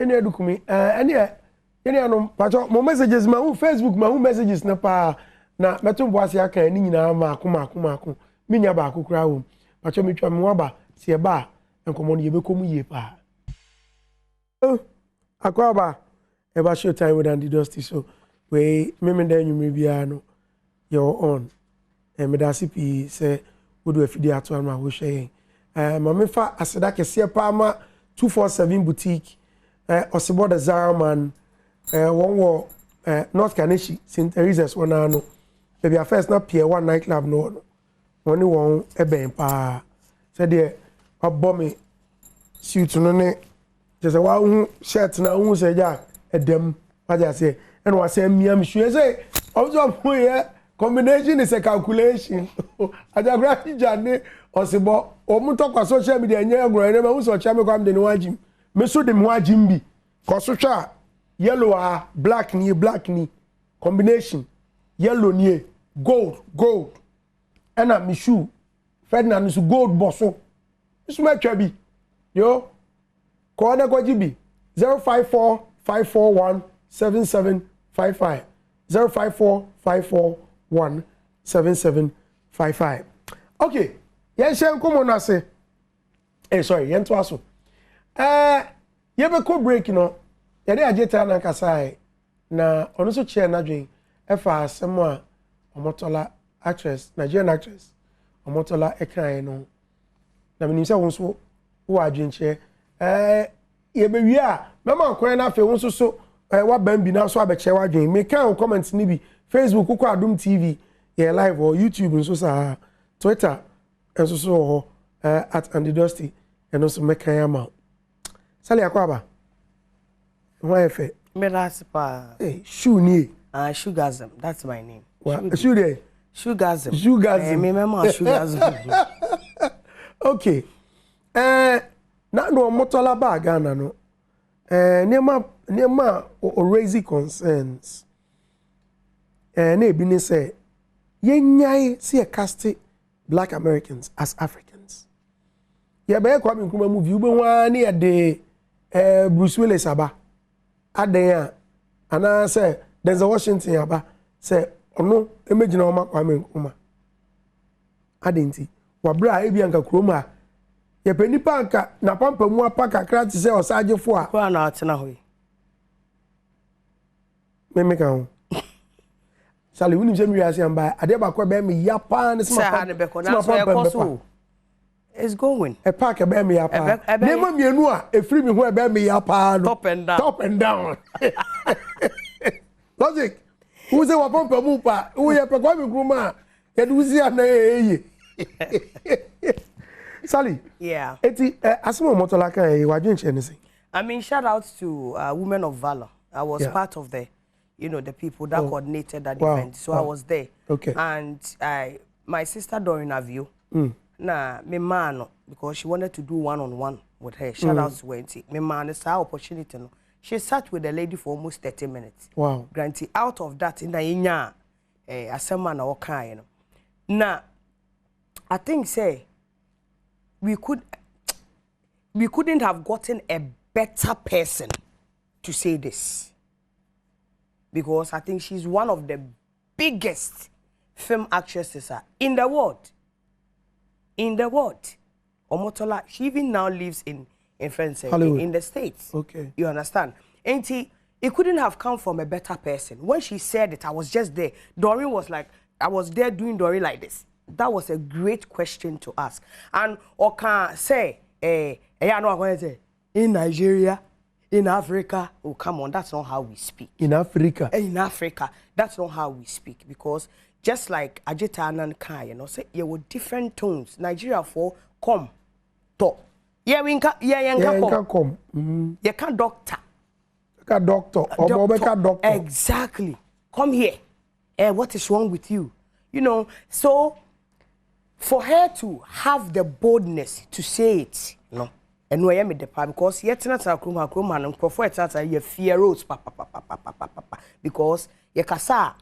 Any edukumi any ano pacho mo messages ma hu Facebook ma hu messages na pa na meto boase aka ni nyina ma akoma minya ba akokura wo pacho metwa me waba se ba enkomo no yebekomu ye pa akwaba eba Showtym with Andy Dosty so we me dan nwumre bia no you're on me da CP say we do afidi ato an ma wo hwe ma me fa aseda kese pa ma 247 boutique Osibo the Zaraman, one war North Kaneshi, St. Teresa's one ano. Maybe a first not Pier 1 nightclub no. Only one ebe pa. Said there a bomb suit no just a one shirt na who say ja Adom what I say and was say me am sure say also combination is a calculation. I just graphic jane Osibo o mu talk social media nya agro na ma who so cha me kwam de no wajim me so dem ho agimbi koso twa yellow black ni combination yellow ni gold and a shoe Ferdinand so gold bosso so ma twa bi yo ko na ko gibi 0545417755 0545417755 okay yen shen komo na se sorry yen to aso you be ko break no ye dey ageta na kasai na ono so che na dwen e fa asem a omotola actress Nigerian actress omotola ekan no na menim se won so wo adwen che ye be wi a mama kwan na fe won so wa ban bi na so abeche wa dwen me kan comment ni bi Facebook ko Adom TV ye live or YouTube nso sa Twitter enso so at Andy Dosty and also me kan am Sali akwaba. Why fe? Me that's pa. Hey, shoe ni. Sugarism. That's my name. What? Shoe dey. Sugarism. Me mama Sugarism. Okay. Na no motola ba Ghana no. Nema o raise concerns. Na ebi ni say yenyai see a cast black Americans as Africans. Ye be kwa me kuma movie ube ho na ye de Bruce Willis aba adan ana say Denzel Washington aba say ono emegina o makwa me kuma adenti wabra ebi anka kroma ye penipa anka na pampa mu apaka kra ti say osagefo a kwa na atena ho me kan Sali woni se mi wiase amba ade ba kwa be me yapa ne sama pampa it's going. A pack a baby up. Never me no a free me where baby up. Top and down. Logic. Who's a wapon per mupa? Who ya performing gruma? Ya do see Sally. Yeah. Eti asimo motolaka e wajin anything. I mean, shout out to Women of Valor. I was part of the people that coordinated that event. So I was there. Okay. And my sister during her view. Na me man because she wanted to do one-on-one with her. Shout out to Wenty. Me man is our opportunity. No. She sat with the lady for almost 30 minutes. Wow. Granted, out of that, in the asema na okay, Now, I think say we couldn't have gotten a better person to say this, because I think she's one of the biggest film actresses in the world. In the world. Omotola, she even now lives in France, in the States. Okay. You understand? And it couldn't have come from a better person. When she said it, I was just there. Doreen was like, I was there doing Doreen like this. That was a great question to ask. And Oka say, in Nigeria, in Africa, oh come on, that's not how we speak. In Africa. In Africa, that's not how we speak, because just like Ajita and Kai, say you were different tones. Nigeria for come, to. Yeah, we can come. You can doctor. Doctor. Exactly. Come here. What is wrong with you? You know, so for her to have the boldness to say it, you know, and we am the part, because yet not a kruma and prefer it you fear roads, because you kasa,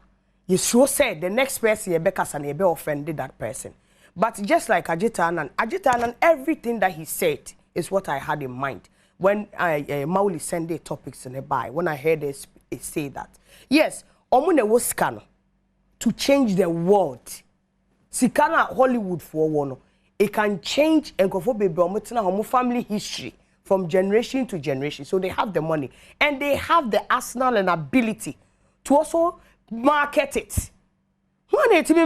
you sure said the next person you be offended that person. But just like Ajita, everything that he said is what I had in mind when Mauli sent the topics in the by. When I heard it say that, yes, omune was scan to change the world. Sikana Hollywood for one, it can change and go for baby homo family history from generation to generation. So they have the money and they have the arsenal and ability to also market it. When it be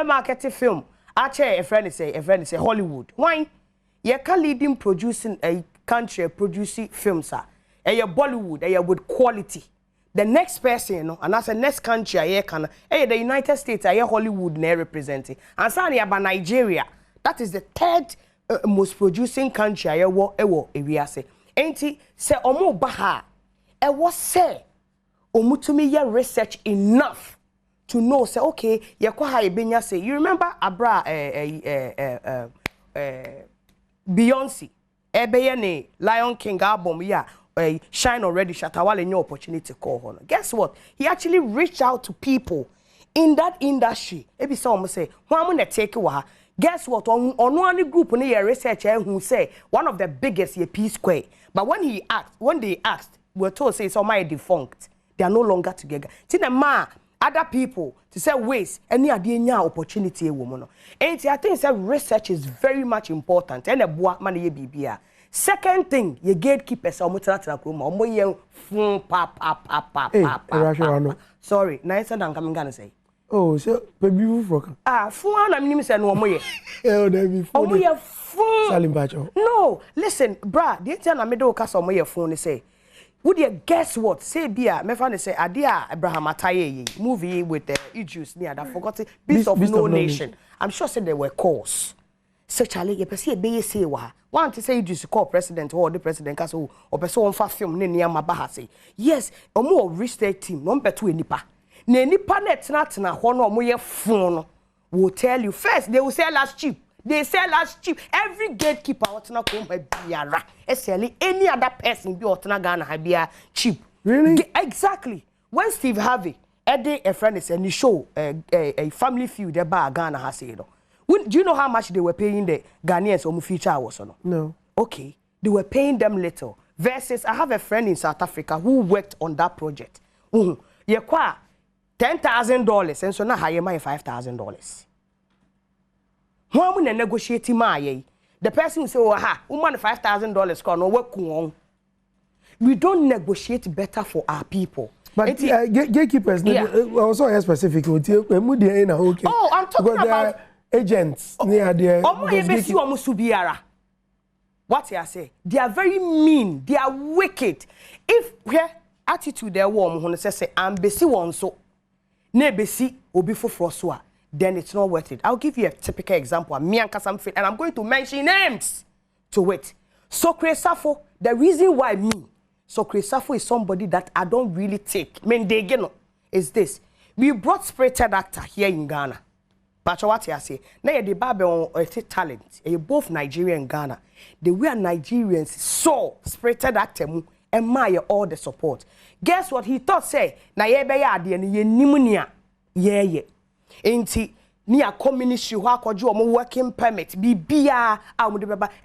market film, actually a friend say Hollywood. Why? You can leading producing a country producing films Bollywood with quality. The next person, you know, and that's the next country the United States Hollywood representing. And so about Nigeria, that is the third most producing country area say. Ain't it say omo baha was say omutumi research enough to know say okay say you remember Abra Beyonce ebeye Lion King album Shine Already Shatawale new opportunity call her. Guess what? He actually reached out to people in that industry. Ebi some say, "Who am I take wa?" Guess what? On one group on your research who say one of the biggest P Square. But when they asked, we're told say some are defunct. They are no longer together. See the man, other people to say ways any idea opportunity a woman. And I think that research is very much important. And a boy money BBA. Second thing, your gatekeepers sorry, nice and I'm gonna say. Oh, so baby frock. Phone I'm name say no moye. Omoye phone. Salim Bacho. No, listen, bra, the time I made o kasa omoye phone say. Would you guess what? Say bia, me fan say Adia Abraham Ataye movie with the Idris near that forgotten Beast of No Nation. I'm sure said there were calls. So Charlie, you perceive be say wa. Want to say you just call president or the president castle or person on fast film near Mabahasi. Yes, or more research team, number 2 nipa. Ne nipa net not na hono moye phone will tell you first, they will sell us cheap. They sell us cheap. Every gatekeeper what na come biara. Essentially any other person be what na Ghana be cheap. Really? Exactly. When Steve Harvey, a friend is and show a family feud about Ghana has said. Do you know how much they were paying the Ghanaians on future hours or no? No. Okay. They were paying them little. Versus, I have a friend in South Africa who worked on that project. You qua $10,000 and so now hire my $5,000. When we negotiate my the person will say, oh, aha, woman $5,000 can no work on. We don't negotiate better for our people. But gatekeepers, also specific. Oh, I'm talking about agents near there. What I say? They are very mean. They are wicked. If attitude they warm, when say I'm busy one so, ne busy obi for then it's not worth it. I'll give you a typical example. Me and Kasam and I'm going to mention names to it. Sokre Safo, the reason why me Sokre Safo is somebody that I don't really take. Is this. We brought spirited actor here in Ghana. But what I say, now the Bible on talent, both Nigeria and Ghana. The way Nigerians saw spirited actor admire all the support. Guess what he thought say? Na ye be ya de ye nimunia. Yeah. Ain't near community who are called you working permit bia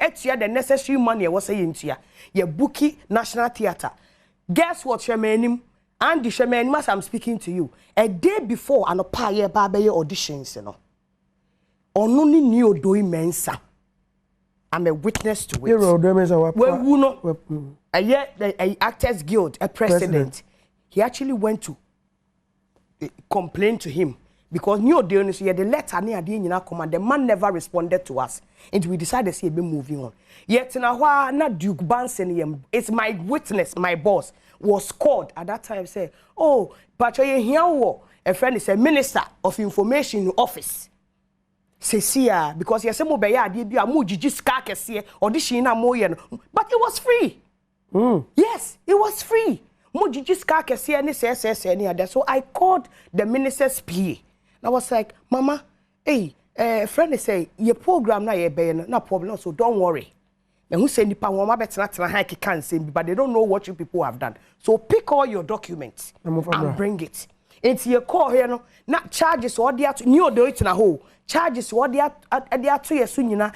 etia the necessary money was saying to ya bookie National Theatre. Guess what, Shemanim? Andy Shemanim, as I'm speaking to you, a day before an opaye babaye auditions, you know. Only knew doing mensa. I'm a witness to it. Well, you know, a Actors Guild, a president, he actually went to complain to him because new dealings here the letter near the command. The man never responded to us, and we decided to see him moving on. Yet now, not Duke Bansen, it's my witness, my boss was called at that time. Say, oh, but here a friend is a minister of information office. Say, because you're some beya did be a mujiji skakesi audition moyen, but it was free. Yes, it was free. Mujiji skakesi any says any other. So I called the minister's PA. And I was like, Mama, hey, friend is say your program na ye be no problem, so don't worry. And who say nipa woma betina hike can say, but they don't know what you people have done. So pick all your documents and bring it. It's your call here no, not charges or the new do it in a hole. Charges what they are 2 years soon,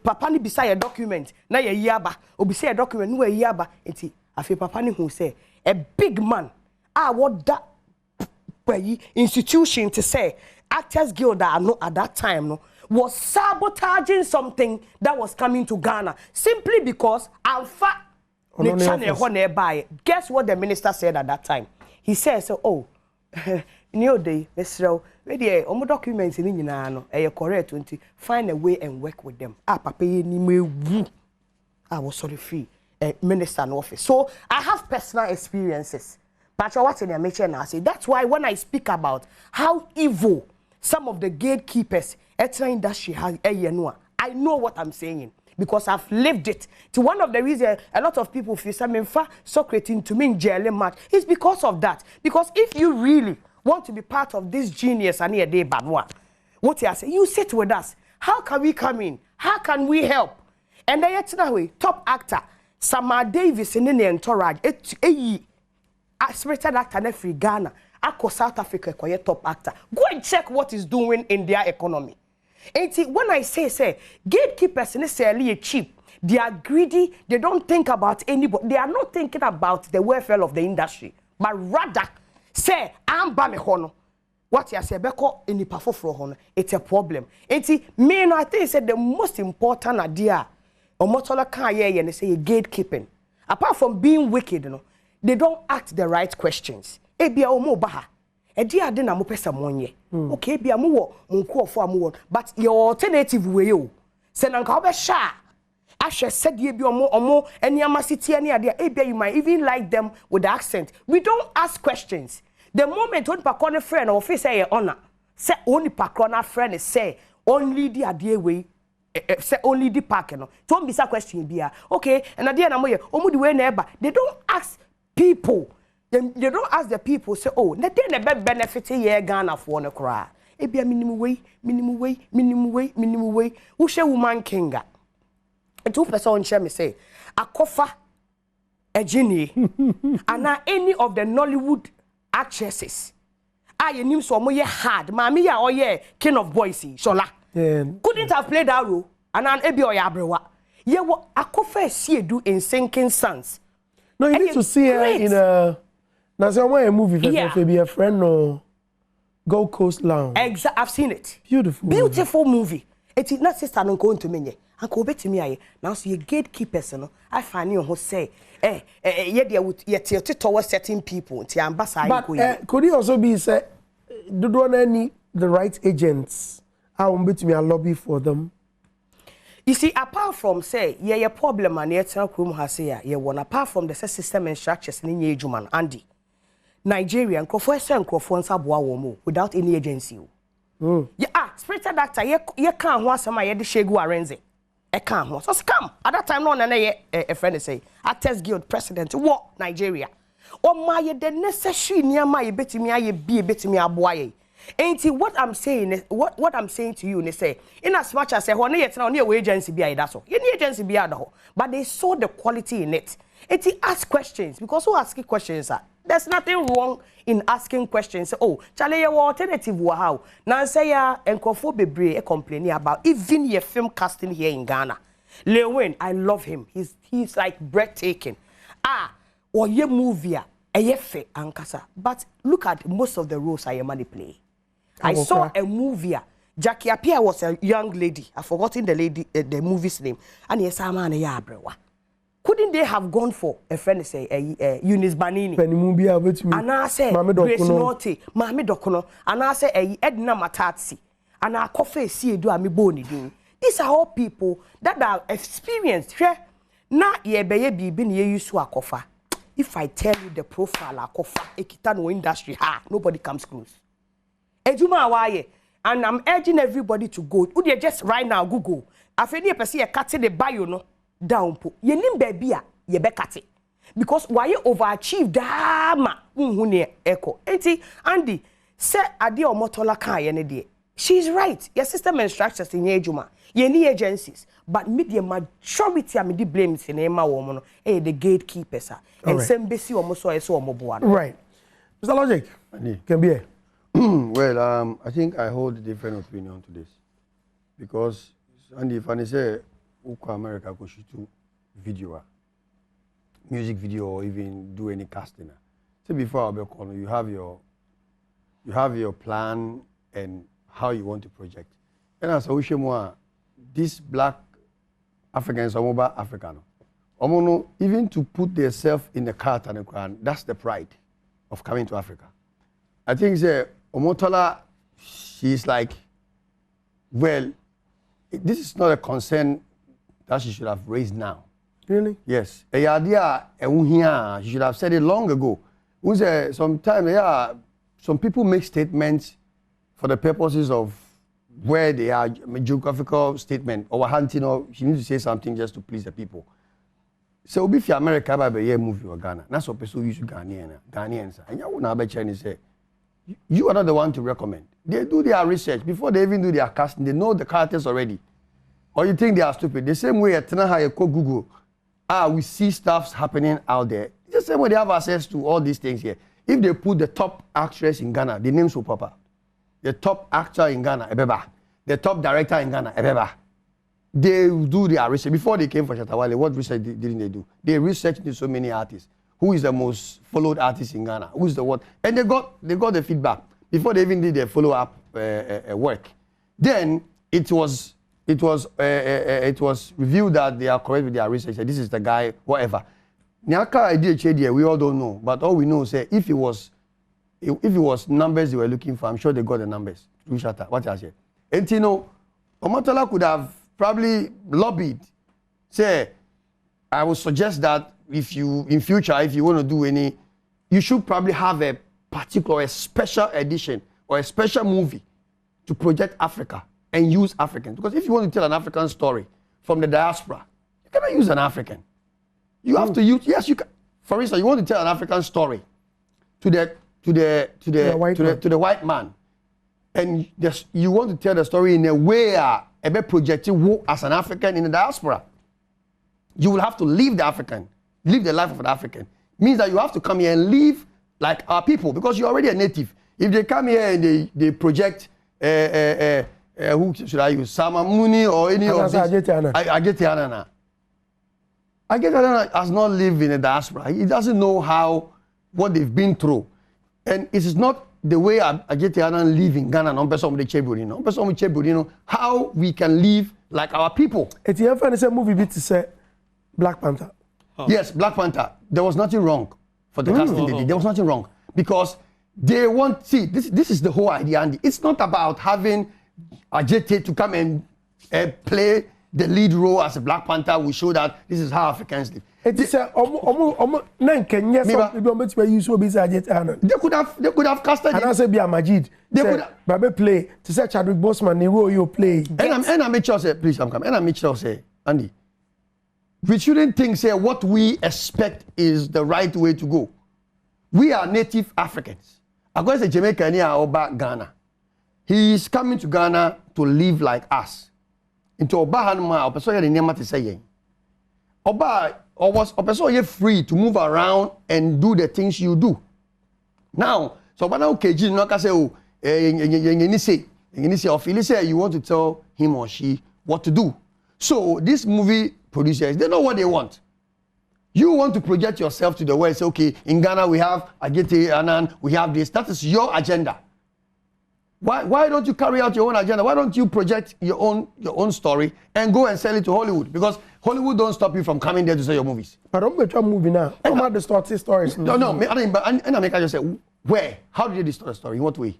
papa ni beside a document, na ye yaba, or beside a document, no yaba, enti, afi papa ni who say, a big man, what that institution to say, Actors Guild no at that time, no, was sabotaging something that was coming to Ghana, simply because Alpha nearby. Guess what the minister said at that time? He says, oh, new day, Mr. Ready, documents in no, correct 20. Find a way and work with them. Papa, I was sorry free. Minister in office. So I have personal experiences. But what's in your mention now? Say that's why when I speak about how evil some of the gatekeepers industry has, I know what I'm saying because I've lived it. To one of the reasons a lot of people feel something Socrates to me in jail much is because of that. Because if you really want to be part of this genius and a day bad one, what you say, you sit with us. How can we come in? How can we help? And then yet now top actor Samar Davis in the entourage, aspirated actor in free Ghana, Ako South Africa, top actor. Go and check what is doing in their economy. And see, when I say gatekeepers necessarily cheap, they are greedy, they don't think about anybody, they are not thinking about the welfare of the industry, but rather say, I'm Bamehono. What you say, Beko in the Pafofro, it's a problem. And see, me, I think said the most important idea. Omotola can and they say gatekeeping. Apart from being wicked, you know, they don't ask the right questions. Ebia omo baha. Edi ade na mo pesa monye. Okay, ebia mo wo nko ofo amu but your alternative way o. Say na nka obe sha. Ashe said ebia omo eniama city ani ade ebia you might even like them with the accent. We don't ask questions. The moment when pakone friend or face say honor, say only pakona friend say only the ade way say only the park no don't be that question bia okay and at the end omu the way neighbor they don't ask people they don't ask the people say oh na dey na be benefit here Ghana for no kra e bia minimum way who share woman kinga and 2% share me say akofa ejini and any of the Nollywood actresses I nim so mo ye hard mami ya oye king of boys shola. Couldn't have played that role, and an ebi or yabrewa. Ye what akofa see do in Sinking Suns. No, you need to see her in a. Now, a movie for be a friend or Gold Coast Lounge. Exactly, I've seen it. Beautiful movie. It is not sister no going to me. Uncle bet me aye. Now see gatekeepers no. I find you who say ye there towards certain people. But could it also be say do any the right agents? How bet me a lobby for them? You see, apart from say your problem and yet room has say ye one apart from the system and structures in ye juman Andy. Nigerian without any agency. Spiritual doctor ye can't want some ye the shegu arenze. E can't want. So scam. At that time no na a friend say Actors Guild president what Nigeria. O my the necessary near my betimi aye be betimi aboye. Ain't what I'm saying is what I'm saying to you, they say, in as much as say one yet now near agency be that's all. Any agency be but they saw the quality in it. It ask questions because who ask questions are There's nothing wrong in asking questions. Oh, Charlie, your alternative wa how? Now say ya enkofo bebre complaining about even your film casting here in Ghana. Lewin, I love him. He's like breathtaking. Or ye movie a fe ankasa. But look at most of the roles I am play. I saw a movie. Jackie Appiah was a young lady. I've forgotten the movie's name. And yes, I'm an yabrewa. Couldn't they have gone for a friend say Eunice Banini? And I say Grace Norte, Mami Dokono, and I say Edna Matazzi, and I coffee see do ami boni din. These are all people that are experienced. Na ye beye bibi ni ye yusu akofa. If I tell you the profile akofa, ekitano industry, nobody comes close. Ejuma awaye, and I'm urging everybody to go. Would you just right now Google? Afeni pesi e kate the bio no. Down po ye nim baby a ye be kate because why you overachieve dama unhu echo enti Andy say ade omotola kan ye ne de she's right your system and structures in ejuma ye ni agencies but media majority am the blame in ema wo no the gatekeepers and some besi omo so eso omo boa right Mr. Logic can be here. Well, I think I hold a different opinion to this because Andy if I say Uko America go shoot video, music video, or even do any casting. So before you have your plan and how you want to project. And as I wish more, these black Africans are mobile African. Even to put themselves in the cart and the crown, that's the pride of coming to Africa. I think Omotola, she's like, well, this is not a concern that she should have raised now. Really? Yes. A idea, she should have said it long ago. Sometimes, some people make statements for the purposes of where they are, geographical statement, or hunting, she needs to say something just to please the people. So, if you're America, by movie or Ghana, that's what people use Ghanaians. And you know, Chinese say, you are not the one to recommend. They do their research. Before they even do their casting, they know the characters already. Or you think they are stupid? The same way at Tanaha, you call Google. We see stuff happening out there. The same way they have access to all these things here. If they put the top actress in Ghana, the names will pop up. The top actor in Ghana, Ebeba. The top director in Ghana, Ebeba. They do their research. Before they came for Shatawale, what research didn't they do? They researched into so many artists. Who is the most followed artist in Ghana? Who is the what? And they got the feedback before they even did their follow-up work. Then it was revealed that they are correct with their research. This is the guy, whatever. Nyaka idea we all don't know, but all we know is if it was numbers they were looking for, I'm sure they got the numbers. What I said. And Omotola could have probably lobbied. Say, I would suggest that in future, if you want to do any, you should probably have a particular, a special edition or a special movie to project Africa and use Africans. Because if you want to tell an African story from the diaspora, you cannot use an African. You have to use, yes, you can. For instance, you want to tell an African story to the white man, and you want to tell the story in a way a bit projecting as an African in the diaspora. You will have to live the life of an African. Means that you have to come here and live like our people because you're already a native. If they come here and they project who should I use? Sama Muni or any of these? Agetiana. Agetiana has not lived in a diaspora. He doesn't know what they've been through. And it is not the way Agetiana live in Ghana, how we can live like our people. It's a movie bit to say Black Panther. Yes, Black Panther. There was nothing wrong for the casting they did. There was nothing wrong because they want, this is the whole idea, Andy. It's not about having Ajete to come and play the lead role as a Black Panther. We show that this is how Africans live. They could have casted and I say be a Majid. They could have play to say Chadwick Boseman the role you play. And I make sure say, please, I'm coming. And I make sure say, Andy, we shouldn't think say what we expect is the right way to go. We are native Africans. I'm going to say Jamaica near Oba Ghana. He is coming to Ghana to live like us. Into Oba Hanma, Opeso the name to say Oba or was Opeso free to move around and do the things you do. Now, so but now KG no can say oh you say or feel say you want to tell him or she what to do. So this movie producers, they know what they want. You want to project yourself to the world. Say, okay, in Ghana we have Agete Anan, we have this. That is your agenda. Why don't you carry out your own agenda? Why don't you project your own story and go and sell it to Hollywood? Because Hollywood don't stop you from coming there to sell your movies. But don't make a movie now. How about the stories? No. And I make just say where? How did they distort the story? In what way?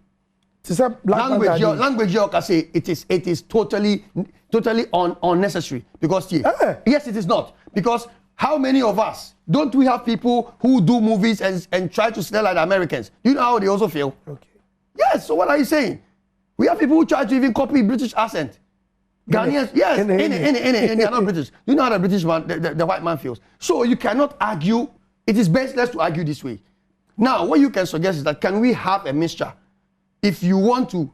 Language, you can say it is totally unnecessary because yes, it is not. Because how many of us don't we have people who do movies and try to sell like the Americans? Do you know how they also feel? Okay. Yes. So what are you saying? We have people who try to even copy British accent. Ghanaians, yes, they are not British. You know how the British man, the white man feels. So you cannot argue. It is baseless to argue this way. Now, what you can suggest is that can we have a mixture? If you want to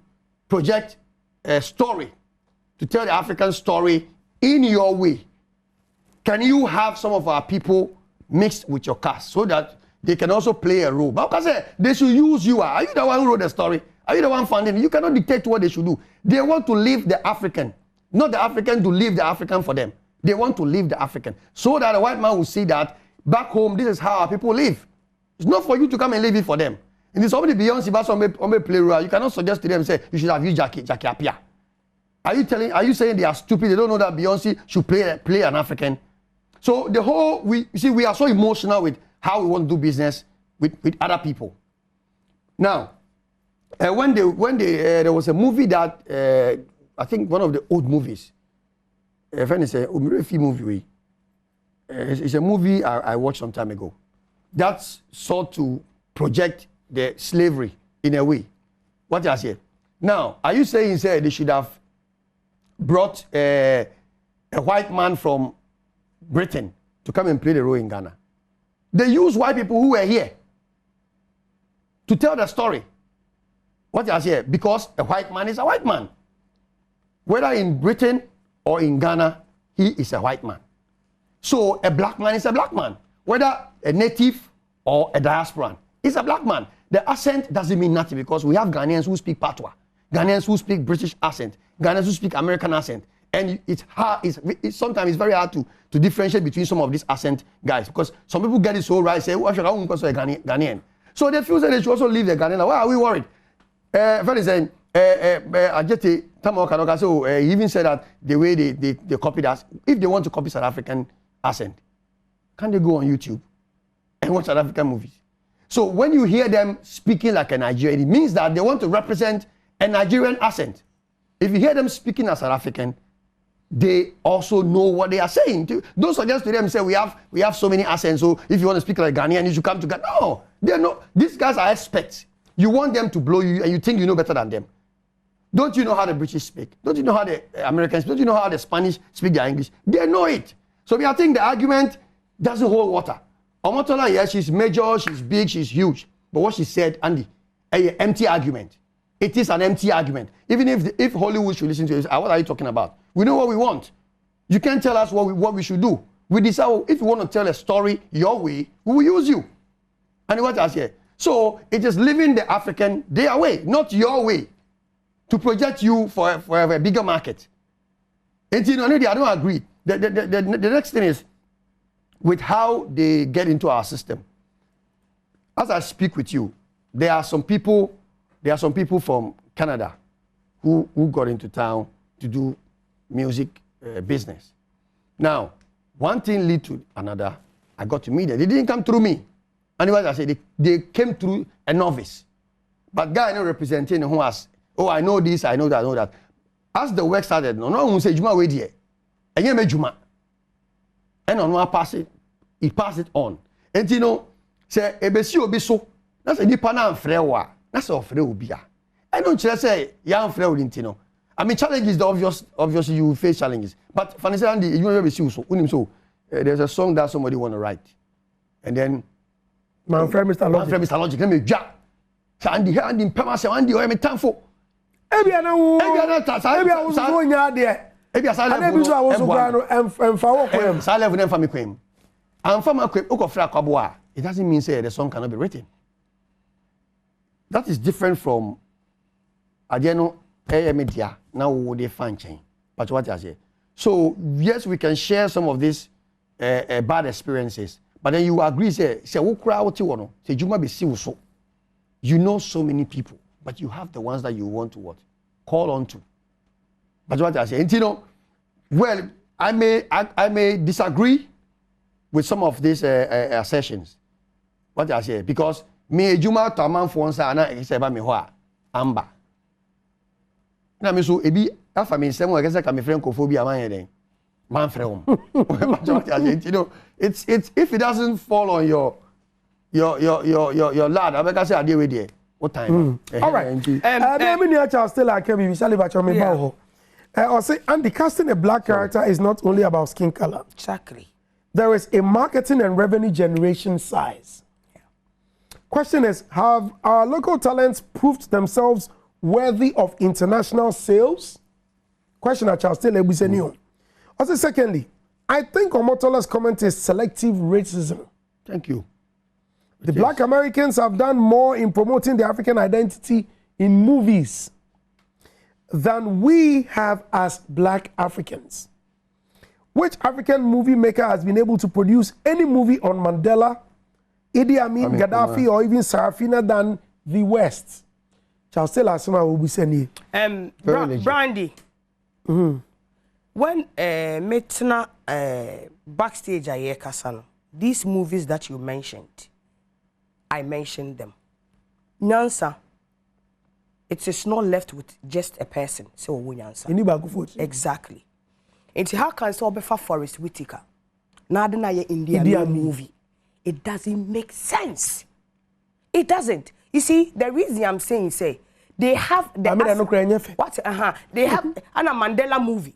project a story, to tell the African story in your way, can you have some of our people mixed with your cast so that they can also play a role? But because they should use you. Are you the one who wrote the story? Are you the one funding? You cannot dictate what they should do. They want to leave the African, not the African to leave the African for them. They want to leave the African so that the white man will see that back home, this is how our people live. It's not for you to come and leave it for them. And if somebody Beyonce but somebody play role, you cannot suggest to them say you should have used Jackie Appiah. Are you saying they are stupid? They don't know that Beyonce should play an African. So the whole we are so emotional with how we want to do business with other people. Now, when there was a movie that I think one of the old movies, a friend is a movie. It's a movie I watched some time ago. That's sought to project the slavery in a way. What I say? Now, are you saying they should have brought a white man from Britain to come and play the role in Ghana? They use white people who were here to tell the story. What I say? Because a white man is a white man. Whether in Britain or in Ghana, he is a white man. So a black man is a black man. Whether a native or a diasporan is a black man. The accent doesn't mean nothing because we have Ghanaians who speak patois, Ghanaians who speak British accent, Ghanaians who speak American accent. And it's hard, sometimes it's very hard to differentiate between some of these accent guys because some people get it so right, say, well, should I want to be Ghanaian? So they feel that they should also leave the Ghanaian. Why are we worried? Very saying, Ajete Tamoka, so he even said that the way they copied us, if they want to copy South African accent, can they go on YouTube and watch South African movies? So when you hear them speaking like a Nigerian, it means that they want to represent a Nigerian accent. If you hear them speaking as South African, they also know what they are saying. Don't suggest to them say we have so many accents. So if you want to speak like Ghanaian, you should come to Ghana. No, they're not. These guys are experts. You want them to blow you, and you think you know better than them. Don't you know how the British speak? Don't you know how the Americans speak? Don't you know how the Spanish speak their English? They know it. So I think the argument doesn't hold water. Omotola, yes, she's major, she's big, she's huge. But what she said, Andy, an empty argument. It is an empty argument. Even if Hollywood should listen to this, what are you talking about? We know what we want. You can't tell us what we should do. We decide if you want to tell a story your way, we will use you. And what I say. So it is living the African their way, not your way, to project you for a bigger market. And you know, I don't agree. The next thing is with how they get into our system. As I speak with you, there are some people from Canada who got into town to do music business. Now, one thing lead to another. I got to meet them. They didn't come through me. Anyway, I said they came through a novice. But guy not representing who has, oh, I know this, I know that, I know that. As the work started, no one say Juma way there. And you made Juma. And on one pass it, he passed it on. And you know, say ebesi obi so. That's a nipa na mfrewa. That's a free ubia. I don't say young free intino. I mean, challenges the obviously you face challenges. But Fanny Andy, you know so. There's a song that somebody want to write, and then my friend Mr. Logic. My friend Mr. Logic. Let me jack. Andy Pema say Andy or me time for. Ebia na wo so nya de. Ebia sa level. Ebia so so kwa no emfa wo kwem. Sa level emfa me kwem. Amfa ma kwem ukofra kwabo a. It doesn't mean say the song cannot be written. that is different from Adeno media now they fan chain. But what I say. So yes, we can share some of these bad experiences, but then you agree say who crowd you want say you might be so. You know so many people, but you have the ones that you want to what call on to. But what I say, and you know, well, I may disagree with some of these assertions. What I say, because me Juma to a man for once and I say about me what Amba. Na me so ebi afa me nsem o kese ka me friend kophobia man here man friend you know it's if it doesn't fall on your lad abeka say ade we there what time all right me near Charles still like me shall ba me ba ho or say and casting a black character is not only about skin color. Exactly. There is a marketing and revenue generation size. Question is, have our local talents proved themselves worthy of international sales? Question at Charles Taylor Busenion. Also, secondly, I think Omotola's comment is selective racism. Thank you. The Black Americans have done more in promoting the African identity in movies than we have as Black Africans. Which African movie maker has been able to produce any movie on Mandela, Idi Amin, Gaddafi, or even Sarafina than the West? Charles Taylor Asuma will be saying Brandy. When Metna backstage at Kasano, these movies that you mentioned, I mentioned them. Nyansa, it is not left with just a person. So Nyansa. Exactly. And how can so be for Forest Whitaker? Now the Indian movie. It doesn't make sense. It doesn't. You see, the reason I'm saying say they have the what they have an Mandela movie.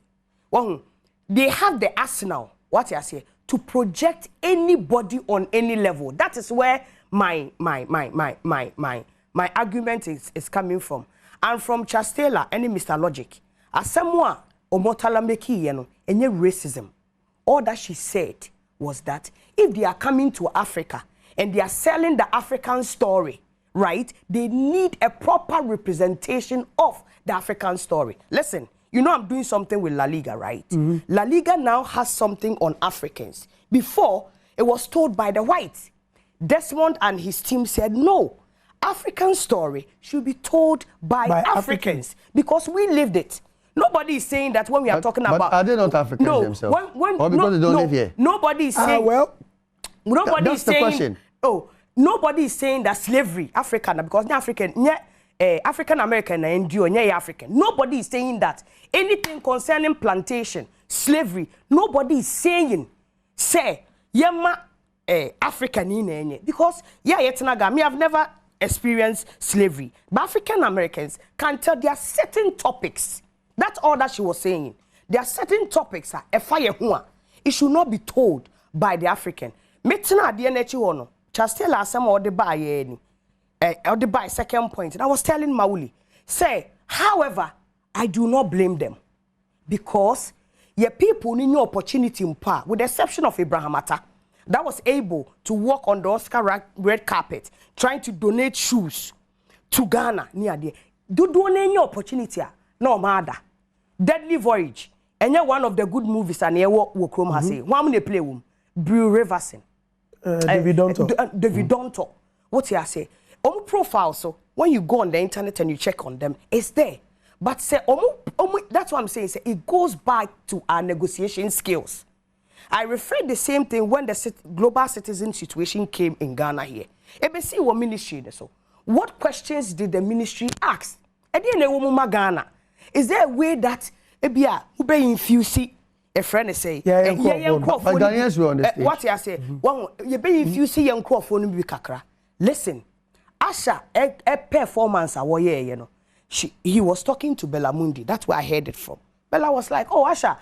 They have the arsenal, what I say, to project anybody on any level. That is where my argument is coming from. And from Chastela and Mr. Logic. As someone Omotala Meki, any racism. All that she said was that if they are coming to Africa and they are selling the African story, right, they need a proper representation of the African story. Listen, you know I'm doing something with La Liga, right? La Liga now has something on Africans. Before, it was told by the whites. Desmond and his team said, no, African story should be told by Africans because we lived it. Nobody is saying that when we are talking about... Are they not Africans themselves? Or because they don't live here? Nobody is saying... Nobody is saying... Question. Oh, nobody is saying that slavery, African, because African American and African. Nobody is saying that. Anything concerning plantation, slavery, nobody is saying, say, yema African in because me have never experienced slavery. But African Americans can tell there are certain topics. That's all that she was saying. There are certain topics it should not be told by the African. Metina DNH ono. Chastela some or the by second point. And I was telling Mauli, say, however, I do not blame them. Because your people need no opportunity in power, with the exception of Abraham Atta, that was able to walk on the Oscar red carpet, trying to donate shoes to Ghana near there. Do any opportunity? No matter. Deadly Voyage. And one of the good movies and here what Chrome has say. One minute play Brew Riverson. David Donto. David Donto. What you say? On profile, so when you go on the internet and you check on them, it's there. But say that's what I'm saying. Say, it goes back to our negotiation skills. I refer the same thing when the global citizen situation came in Ghana here. ABC what ministry so. What questions did the ministry ask? Ghana. Is there a way that ebia who be infuse a friend say but Ghanaians will understand. What you say? One you be infuse young crofone bi kakra. Listen, Asha a performance he was talking to Bella Mundi. That's where I heard it from. Bella was like, "Oh Asha,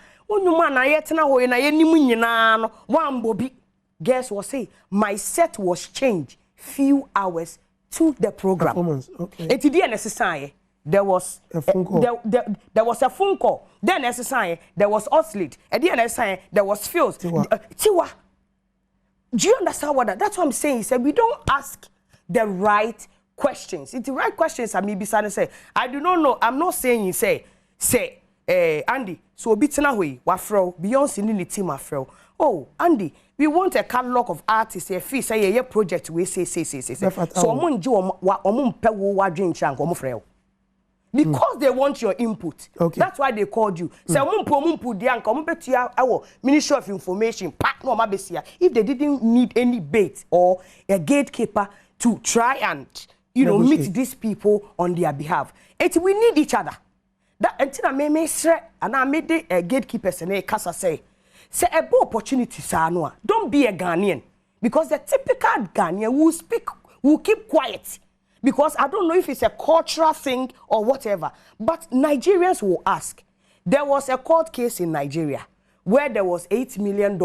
one Bobby." Guess what? Say my set was changed few hours to the program. Performance. Okay. It didn't necessary. There was a phone call. There was a phone call. Then necessary there was oscillate. And then necessary there was fields. Tiwa. Do you understand what that's what I'm saying? He said we don't ask the right questions. It's the right questions. I mean, say, I do not know. I'm not saying you say, Andy. So bitina way, wafro Beyonce ni team wafro. Oh, Andy, we want a catalog of artists. A fee say a project. We say. So omun ji omun pe wo wadwen chan omun frɛ. Because they want your input. Okay. That's why they called you. Say omun pu dia nka omun betua awo Ministry of Information pack no ma besia. If they didn't need any bait or a gatekeeper to try and meet these people on their behalf. We need each other. That until I may say and I made the gatekeepers and a casa say a bold opportunity sanoa. Don't be a Ghanaian. Because the typical Ghanaian will keep quiet. Because I don't know if it's a cultural thing or whatever. But Nigerians will ask. There was a court case in Nigeria where there was $8 million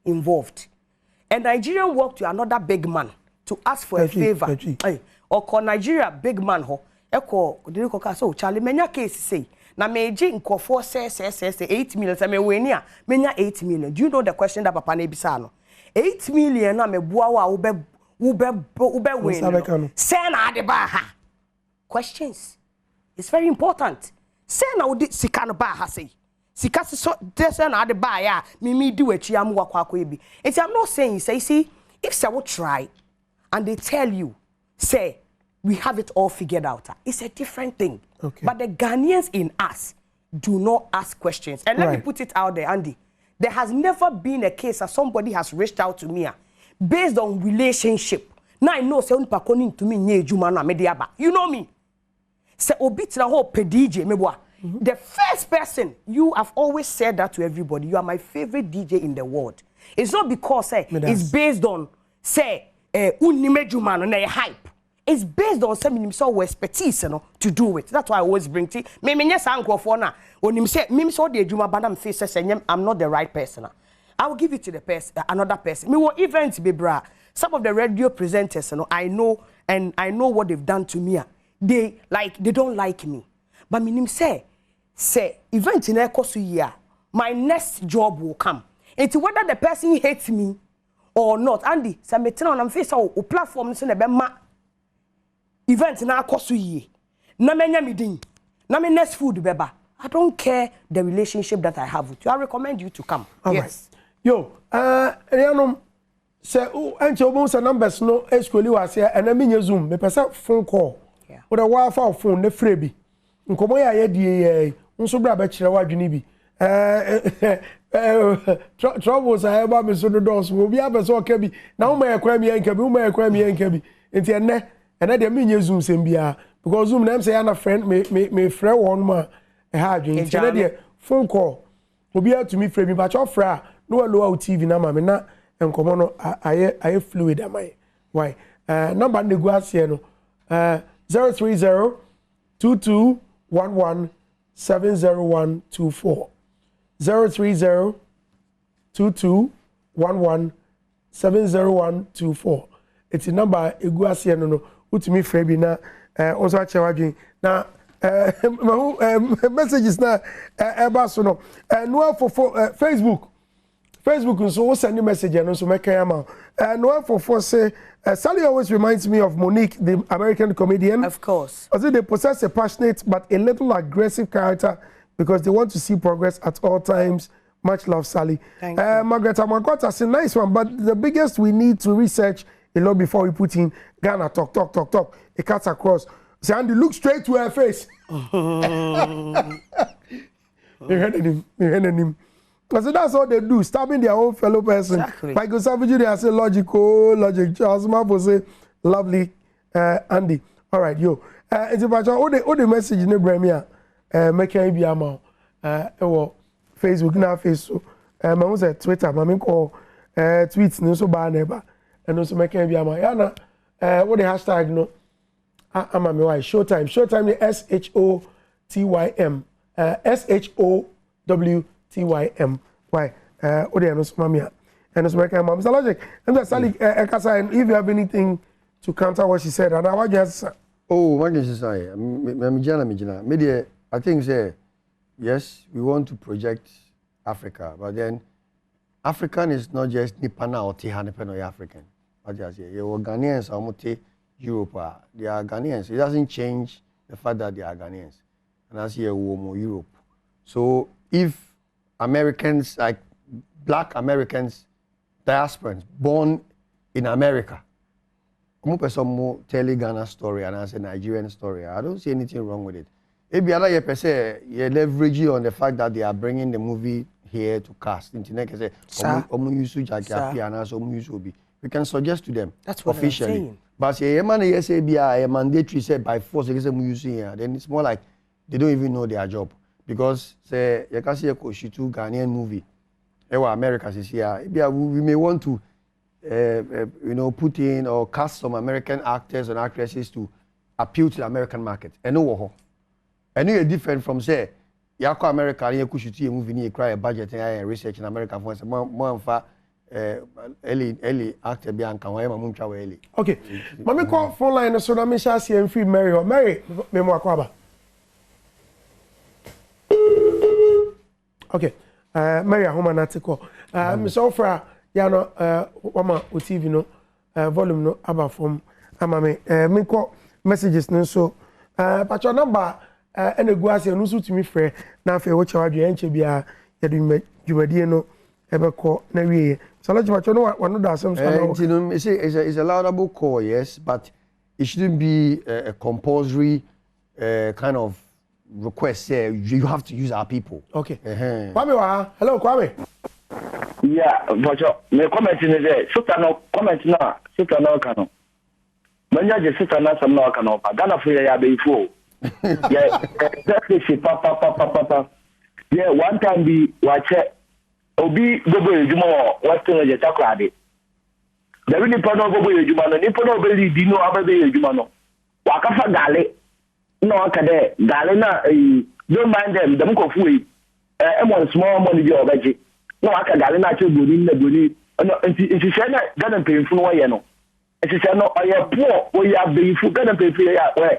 involved. A Nigerian walked to another big man to ask for a favor. Or call Nigeria big man ho. Eko did ko so Charlie menya case say. Na meji nkofo say 8 million. Say me we nia menya 8 million. Do you know the question that Papa na bisa no? 8 million na me bua wa ube win. Say na ade ba ha. Questions. It's very important. Say na udi sika no ba ha say. Sika so say na ade ba ya me di wachi am wa kwa ebi. I'm not saying say see if say we try and they tell you say we have it all figured out. It's a different thing. Okay. But the Ghanaians in us do not ask questions. And let me put it out there, Andy. There has never been a case that somebody has reached out to me based on relationship. Now I know say to me you know me. Say obitra ho pe DJ meboa. The first person, you have always said that to everybody. You are my favorite DJ in the world. It's not because it's based on say unimejuma no hype. It's based on some so expertise to do it. That's why I always bring tea. Me nyesa ankrofo na onim say me so the adwuma badam face say I'm not the right person. I will give it to the person another person. Me wo event be bra. Some of the radio presenters I know and I know what they've done to me. They don't like me. But me say event in ekoso year my next job will come. It's whether the person hates me or not. Andy, say me tell on am face o platform so na be ma event na akoso ye na menya midin na me next food beba. I don't care the relationship that I have with you. I recommend you to come. All yes. Right. Yo, say anche obo numbers no escoli was here and me Zoom me pesa phone call. Yeah. With a Wi-Fi phone ne free bi. Nkomo ya ye die nso bra ba kire wadwene bi. Troubles I eba me so do dos wo bi abeso oka bi. Na wo ma yakra mi yanka bi, wo ma yakra mi yanka bi. Enti enne de me Zoom sem bia because Zoom na say na friend me friend one ma ha adwen. Enti de phone call. Obi to me free mi ba cho fra no low TV na ma me na enkomo no aye fluid am I. Why? Number ne go ase no 030 2211 70124 030 2211 70124. It's the number egu ase no utimi frɛ bi na also achewa dwen na messages na eba so no no for Facebook so send a message and so make am no for say Sally always reminds me of Monique, the American comedian. Of course. I say they possess a passionate but a little aggressive character because they want to see progress at all times. Much love, Sally. Thank you. Margaret Amakota, a nice one, but the biggest we need to research a lot before we put in Ghana talk. It cuts across. Say Andy, look straight to her face. You heard him. Because that's all they do, stabbing their own fellow person. Exactly. Michael Savage, they say logic. Charles Mapo say lovely, Andy. All right, yo. It's about all the message in the Bremia, making be amount. Facebook now Facebook. I say Twitter. I call tweets no so bad never, and also making be amount. Yana, what the hashtag no? I'm a why Showtym. Showtym is SHOTYM. SHOWTYM. Why? Ode no mamia. And so make am Mr. Logic. And Sally Ekasa, and if you have anything to counter what she said, and I want just what can she say? Media, I think say yes, we want to project Africa, but then African is not just Nipana or Tihane or African. I just say you Ghanaians are Europe, they are Ghanaians. It doesn't change the fact that they are Ghanaians. And that's here, Europe. So if Americans, like black Americans, diasporans, born in America, I'm person tell Ghana story and I say Nigerian story. I don't see anything wrong with it. Maybe other person you leverage on the fact that they are bringing the movie here to cast. Internet say we can suggest to them. That's what officially. I'm saying. But say man say be a mandatory say by force they say using here. Then it's more like they don't even know their job because say you can see a Koshitu Ghanaian movie. America is here. We may want to put in or cast some American actors and actresses to appeal to the American market. And no, and you're different from say, Yako America, and you should see a movie, you cry a budget and research in America for more early actor Bianca, why am I early? Okay, Mammy call phone line so that me shall see and free Mary or Mary, Memo Aquaba. Okay, Mary, a home and article. Miss Ofra, Yano, Wama, TV, no, volume no, about from Amame, me call messages no so, but your number. And the guasi and also to me free now for what you are doing Chibia you no ever call Navy. So let's watch one of those it's a laudable call, yes, but it shouldn't be a compulsory kind of request. You have to use our people. Okay. Kwame, hello, Kwame. Yeah, but my comment in there. Sutano comment now. Sutano cano. Manya je sutana some no cano. Ghana for ya be fool. Yeah, exactly. Papa. Yeah, one time we watch it. Obi gobo ejumo Western je takrade. The really part of gobo ejumo no ni pono be di no ababe ejumo no. Wakafa gale. No akade gale na don't mind them ko fu e small money bi obaje. No aka gale na che boni na boni. No nti se na Ghana pemfu no ye no. Nti se no oye poor we ya be fu Ghana pemfu ya we.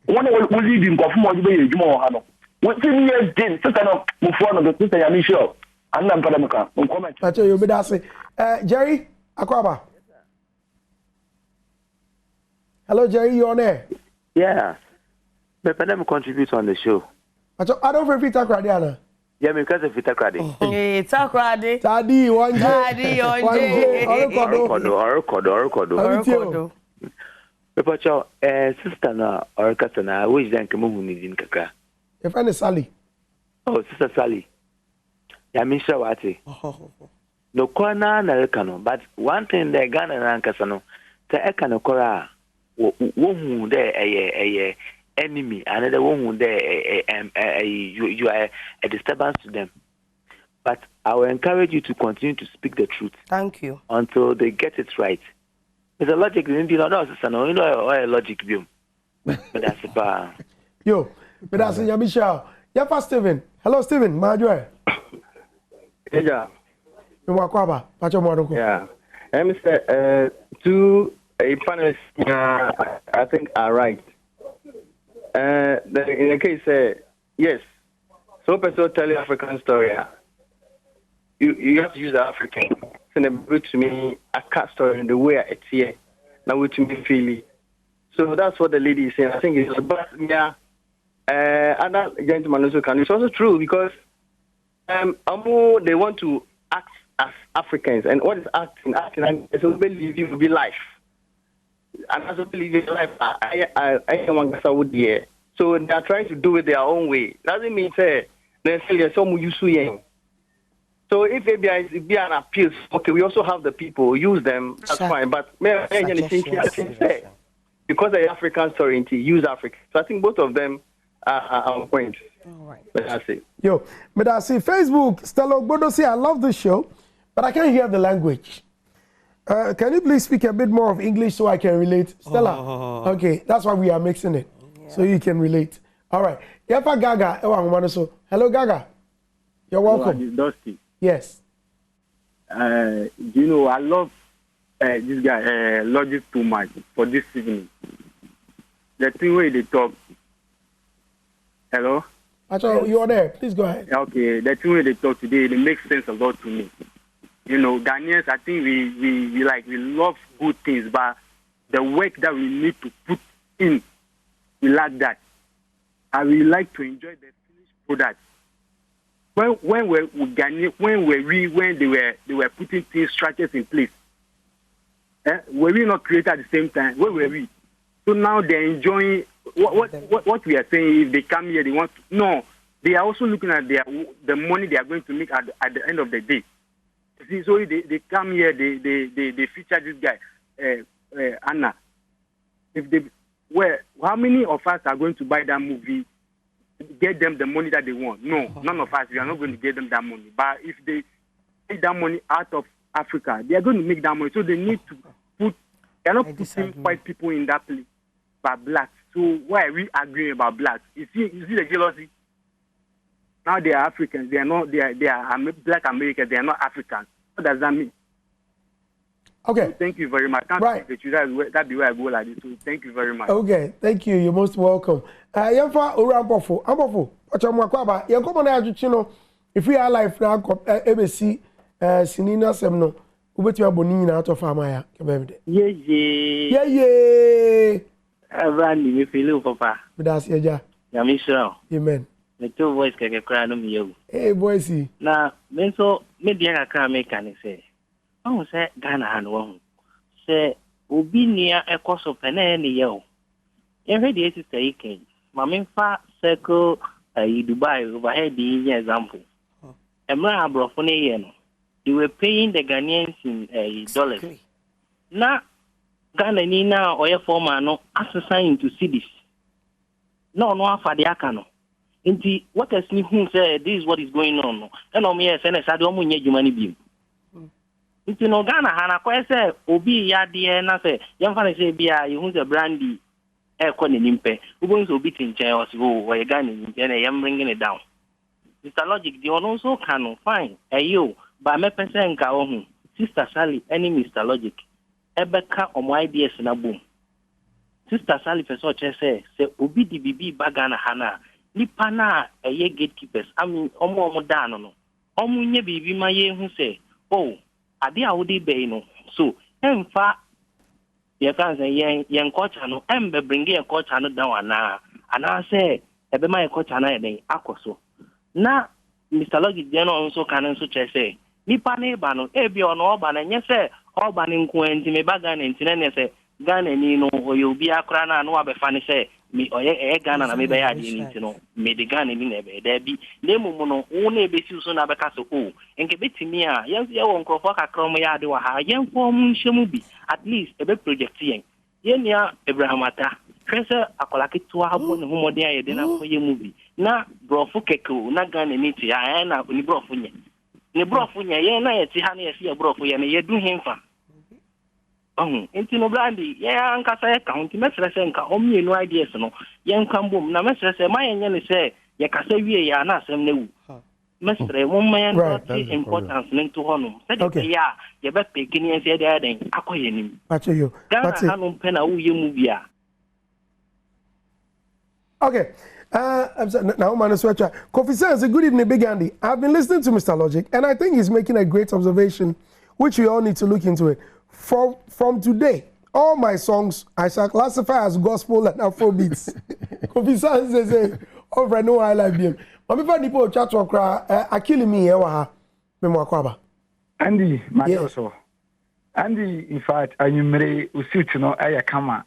One will lead in Kofumo Jumo. What 10 years did, Sutano, Mufon of the sister Yamisho, and then Padamaka. I tell you, but Jerry Aquaba. Hello, Jerry, you on there? Yeah. But Padam contributes on the show. I don't repeat Takradiana. Yeah, because of Vitakradi. Hey, Takradi. Tadi, one Daddy, Orkodo. But your sister na or cousin, which then come in Kaka. Your friend is Sally. Oh, Sister Sally. Yamisha Wati. No corner na Ekano, but one thing the Ghana and Casano, the Ekano Kora, who there a enemy, another one who there you are a disturbance to them. But I will encourage you to continue to speak the truth. Thank you. Until they get it right. It's a logic, you know, a logic view. But that's about. Yo, but that's Yamisha. Yeah, for Stephen. Hello, Stephen. Major. Yeah. Yeah. Mr. Two panelists, I think, are right. In the case, yes. So, person tell you African story. You have to use the African. Bring to me a cat story in the way it's here. Now we to me feel. So that's what the lady is saying. I think it's but yeah. Other gentlemen also can. It's also true because they want to act as Africans, and what is acting? Acting is believe you to be life, and as believe in life, I want to would here. So they are trying to do it their own way. Doesn't mean say necessarily some use to. So if ABI is be an appeal, okay, we also have the people, use them, that's fine. But because the African sovereignty, use Africa. So I think both of them are on point. All right. But that's it. Yo, but I see Facebook, Stella Bodo say, I love the show, but I can't hear the language. Can you please speak a bit more of English so I can relate? Stella, okay, that's why we are mixing it, so you can relate. All right. Yepa Gaga, hello Gaga. You're welcome. Dosty. Yes. You know, I love this guy, Logic too much for this evening. The thing where they talk. Hello? Actually, you're there. Please go ahead. Okay, the thing where they talk today, it makes sense a lot to me. You know, Ghanaians, I think we love good things, but the work that we need to put in, we lack that. And we like to enjoy the finished product. When they were putting things structures in place, were we not created at the same time? Where were we? So now they're enjoying what we are saying. If they come here, they want to, no. They are also looking at the money they are going to make at the end of the day. See, so they come here, they feature this guy, Anna. How many of us are going to buy that movie, get them the money that they want? No, none of us. We are not going to get them that money. But if they take that money out of Africa, they are going to make that money. So they need to put. They are not putting white people in that place, but blacks. So why are we arguing about blacks? You see the jealousy. Now they are Africans. They are not. They are Black Americans. They are not Africans. What does that mean? Okay. So thank you very much. Right. That be where I go like this. So thank you very much. Okay. Thank you. You're most welcome. Yemfa Urampofo. Ampofo. Ochamuakwaba. Yenkomo na ajuchino. If we are live now, ABC sinina semno. Ubeti aboni nyina ato fama ya. Kebemde. Yeah. Abrandi me feel papa. Bidas yeja. Yamisho. Amen. The two voice keke kra no mi. Hey boysy. Na menso me dia kakra me kan say. Oh say Ghana han wo. Say obi nia ekoso pene ne ye o. Ye ready to say ken. Ma me fa circle Dubai overhead the example. Emra abrofo ne ye no. They were paying the Ghanaians in dollars. Na Ghana ni na oye former no assign into cities. No afa de aka no. Inti what has ni who say this is what is going on no. And o me say na sade o mu nya djuma ni bi. Inti no Ghana hana kwa say obi ya de na say yemfa na say bia you the brandy ko ne nimpe. Ubon so obi tinchen o say o ye Ghana ni na yem bringing it down. Mr. Logic the one also can fine. Ayo ba me person nka o hu. Sister Sally any Mr. Logic. Ebeka omo ideas na boom. Sister Sally person say obi di bibi bagana hana nipa na eye gatekeepers ami omo da no omo nye bibi ma ye hu say oh ade a wo di be no so emfa ye kan say yen culture no embe bring ye culture no down ana say ebe ma ye culture na eden akoso na Mr. Logic dey no so kan so say nipa na eba no ebi ono oba na nye say oba ni nko enti me bagana enti na say Ghana ni no oyo bi akra na no abefa ni say me oye Ghana na me be ya di ni no me de Ghana ni na be da bi na mumu no wo na ebesi so na beka so o enke betimi a ye wo nkrofo kakra mo ya de wa ha ye mfo mu nhemu bi at least ebe project yen ye nia Abraham ata kwese akolake to abo ne homode aye de na ko ye mu bi na brofo keke na Ghana ni ti ya na ni brofo nye ye na ye ti ha na ye si brofo ye na ye du hemfa Intino Brandy, yeah, and Cassa county, Messer Senka, only no ideas, no, young Cambum, na Messer say, my and say, Yakasa, ya na some new. Mestre, one man, importance linked to honum. Said, okay, yeah, you bet picking and said, adding, Akoyanim. Patch you. Ghana, Pena, you move ya. Okay. Now, man, Kofi says, good evening, Big Andy. I've been listening to Mr. Logic, and I think he's making a great observation, which we all need to look into it. From today, all my songs I shall classify as gospel and Afrobeats. Kofi says, over no highlife beam. But before people chat to cry, I kill me here. Andy, my also. Andy, in fact, I may suit no air kama.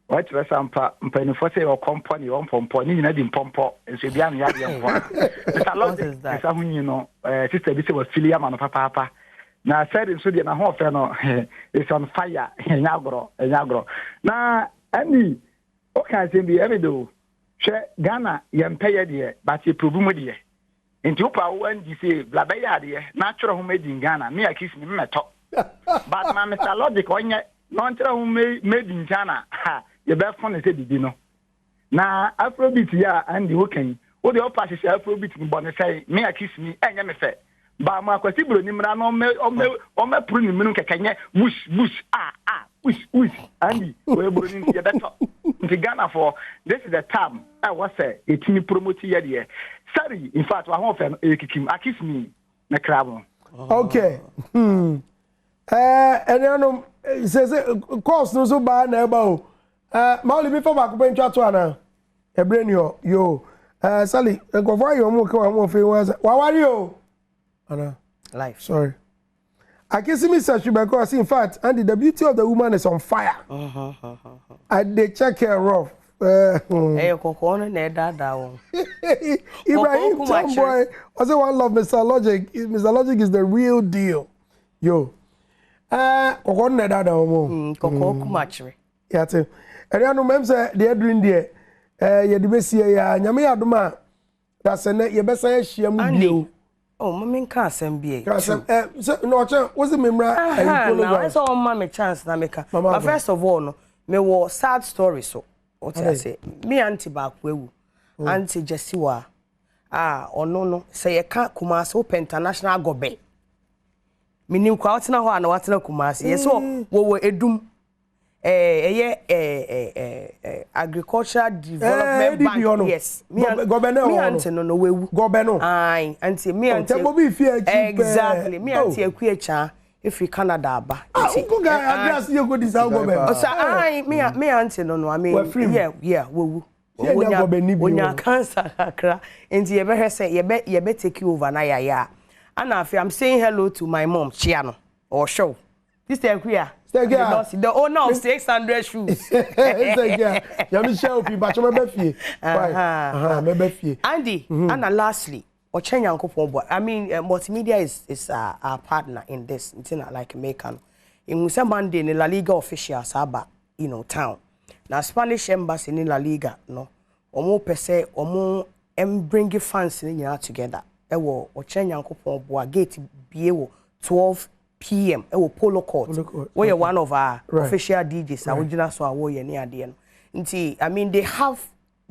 What was some penny for say or company on pomponi, you know, in pompo, and so be on the other. It's a lot of some, you know, Sister Bishop was Philiam and Papa. Now, said in Sudan, a whole fellow is on fire, and Yagro. Now, Andy, what can I say? Be every do? Share Ghana, yam pay dear, but you prove me. In Tupa, when you say Blabaya, dear, natural who made in Ghana, me, I kiss me, my top. But my Mr. Logic, when yet, natural who made in Ghana, ha, your best fun is a dino. Now, Afrobeats, yeah, Andy, working. What the opposite is Afrobeats, but say, me, I kiss me, and yam fair. Ba ma kwasi bro ni mra no o me pru ni minu kekanye bush bush Andy we bro ni ye beto nti Ghana for this is the time I was say etimi promote ye there sorry in fact wa ho fe no ekikim akis me na krabo okay enianom says course no so bad na eba o. Mauli me for back ben twa to ana. E brain yo. Sally, go for you mo ka mo fe wa. Wa wari o. Ana. Life. Sorry. I can see Mr. Shubeko. In fact, and the beauty of the woman is on fire. They check her off. Hey, Kokona, Neda. Ibrahim Tomboy. Also, one love Mr. Logic. Mr. Logic is the real deal. Yo. Kokona Neda. Koko Kumachri. Yeah, too. And I know, ma'am, say, the Adrian dear. You the best here. Yami Adoma. That's a net. You best say she am. Oh, mommy can't send be. No, what's the memory? I saw mommy chance na make. But first of all, no, me was sad story so. What I say? Me auntie back wewu. Auntie Jessiwa. No. Say you can't Kumasi open international gobe. Me nim kwa watina ho ana watina Kumasi. Yes, so wo edum. Agricultural Development Bank. Yes. Me auntie no wewu. Gobeno. Aye, auntie me auntie. Exactly. Me auntie ekwecha if we Canada ba. Uncle guy address you go this gobeno. So aye, me auntie no I mean yeah, wewu. Onya cancer akra. Enti ye be say ye be take you over na ya. And I'm saying hello to my mom, Chiano, or show. This is queer. The owner of 600 shoes. Andy, and lastly, I mean, multimedia is our partner in this. It's not like American. In Monday, in La Liga officials, town. Now, Spanish embassy in La Liga, no, or per se, or more, bring fans together. Ewo gate be 12 p.m. Polo Court. Where one of our official DJs, original so away near the end. I mean, they have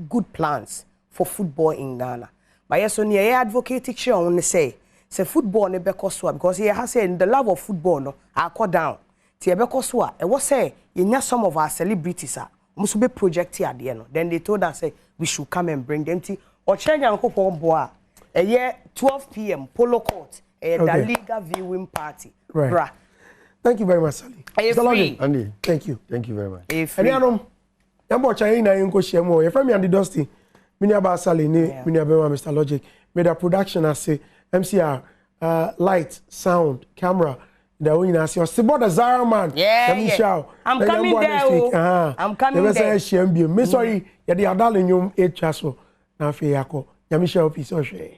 good plans for football in Ghana. But yes, only I advocate it on say football ne bekoswa because he has said the love of football no I cut down. Ti bekoswa e was say you some of our celebrities must be projected at the end. Then they told us say we should come and bring them to or change and go for boa. A year 12 p.m. Polo Court, the Liga viewing party. Right. Bra. Thank you very much, Sally. Andy, thank you. Thank you very much. And I'm watching na yinko shemo. Your friend me and the Dosty. Mini about Sally, mini about Mr. Logic. Made a production as say MCR, light, sound, camera. The way you see, support the Zara man. Yeah. I'm coming there. I'm coming there. Me sorry, ya the adal in your 8 chaso. Na fe yako. Yamisha office o share.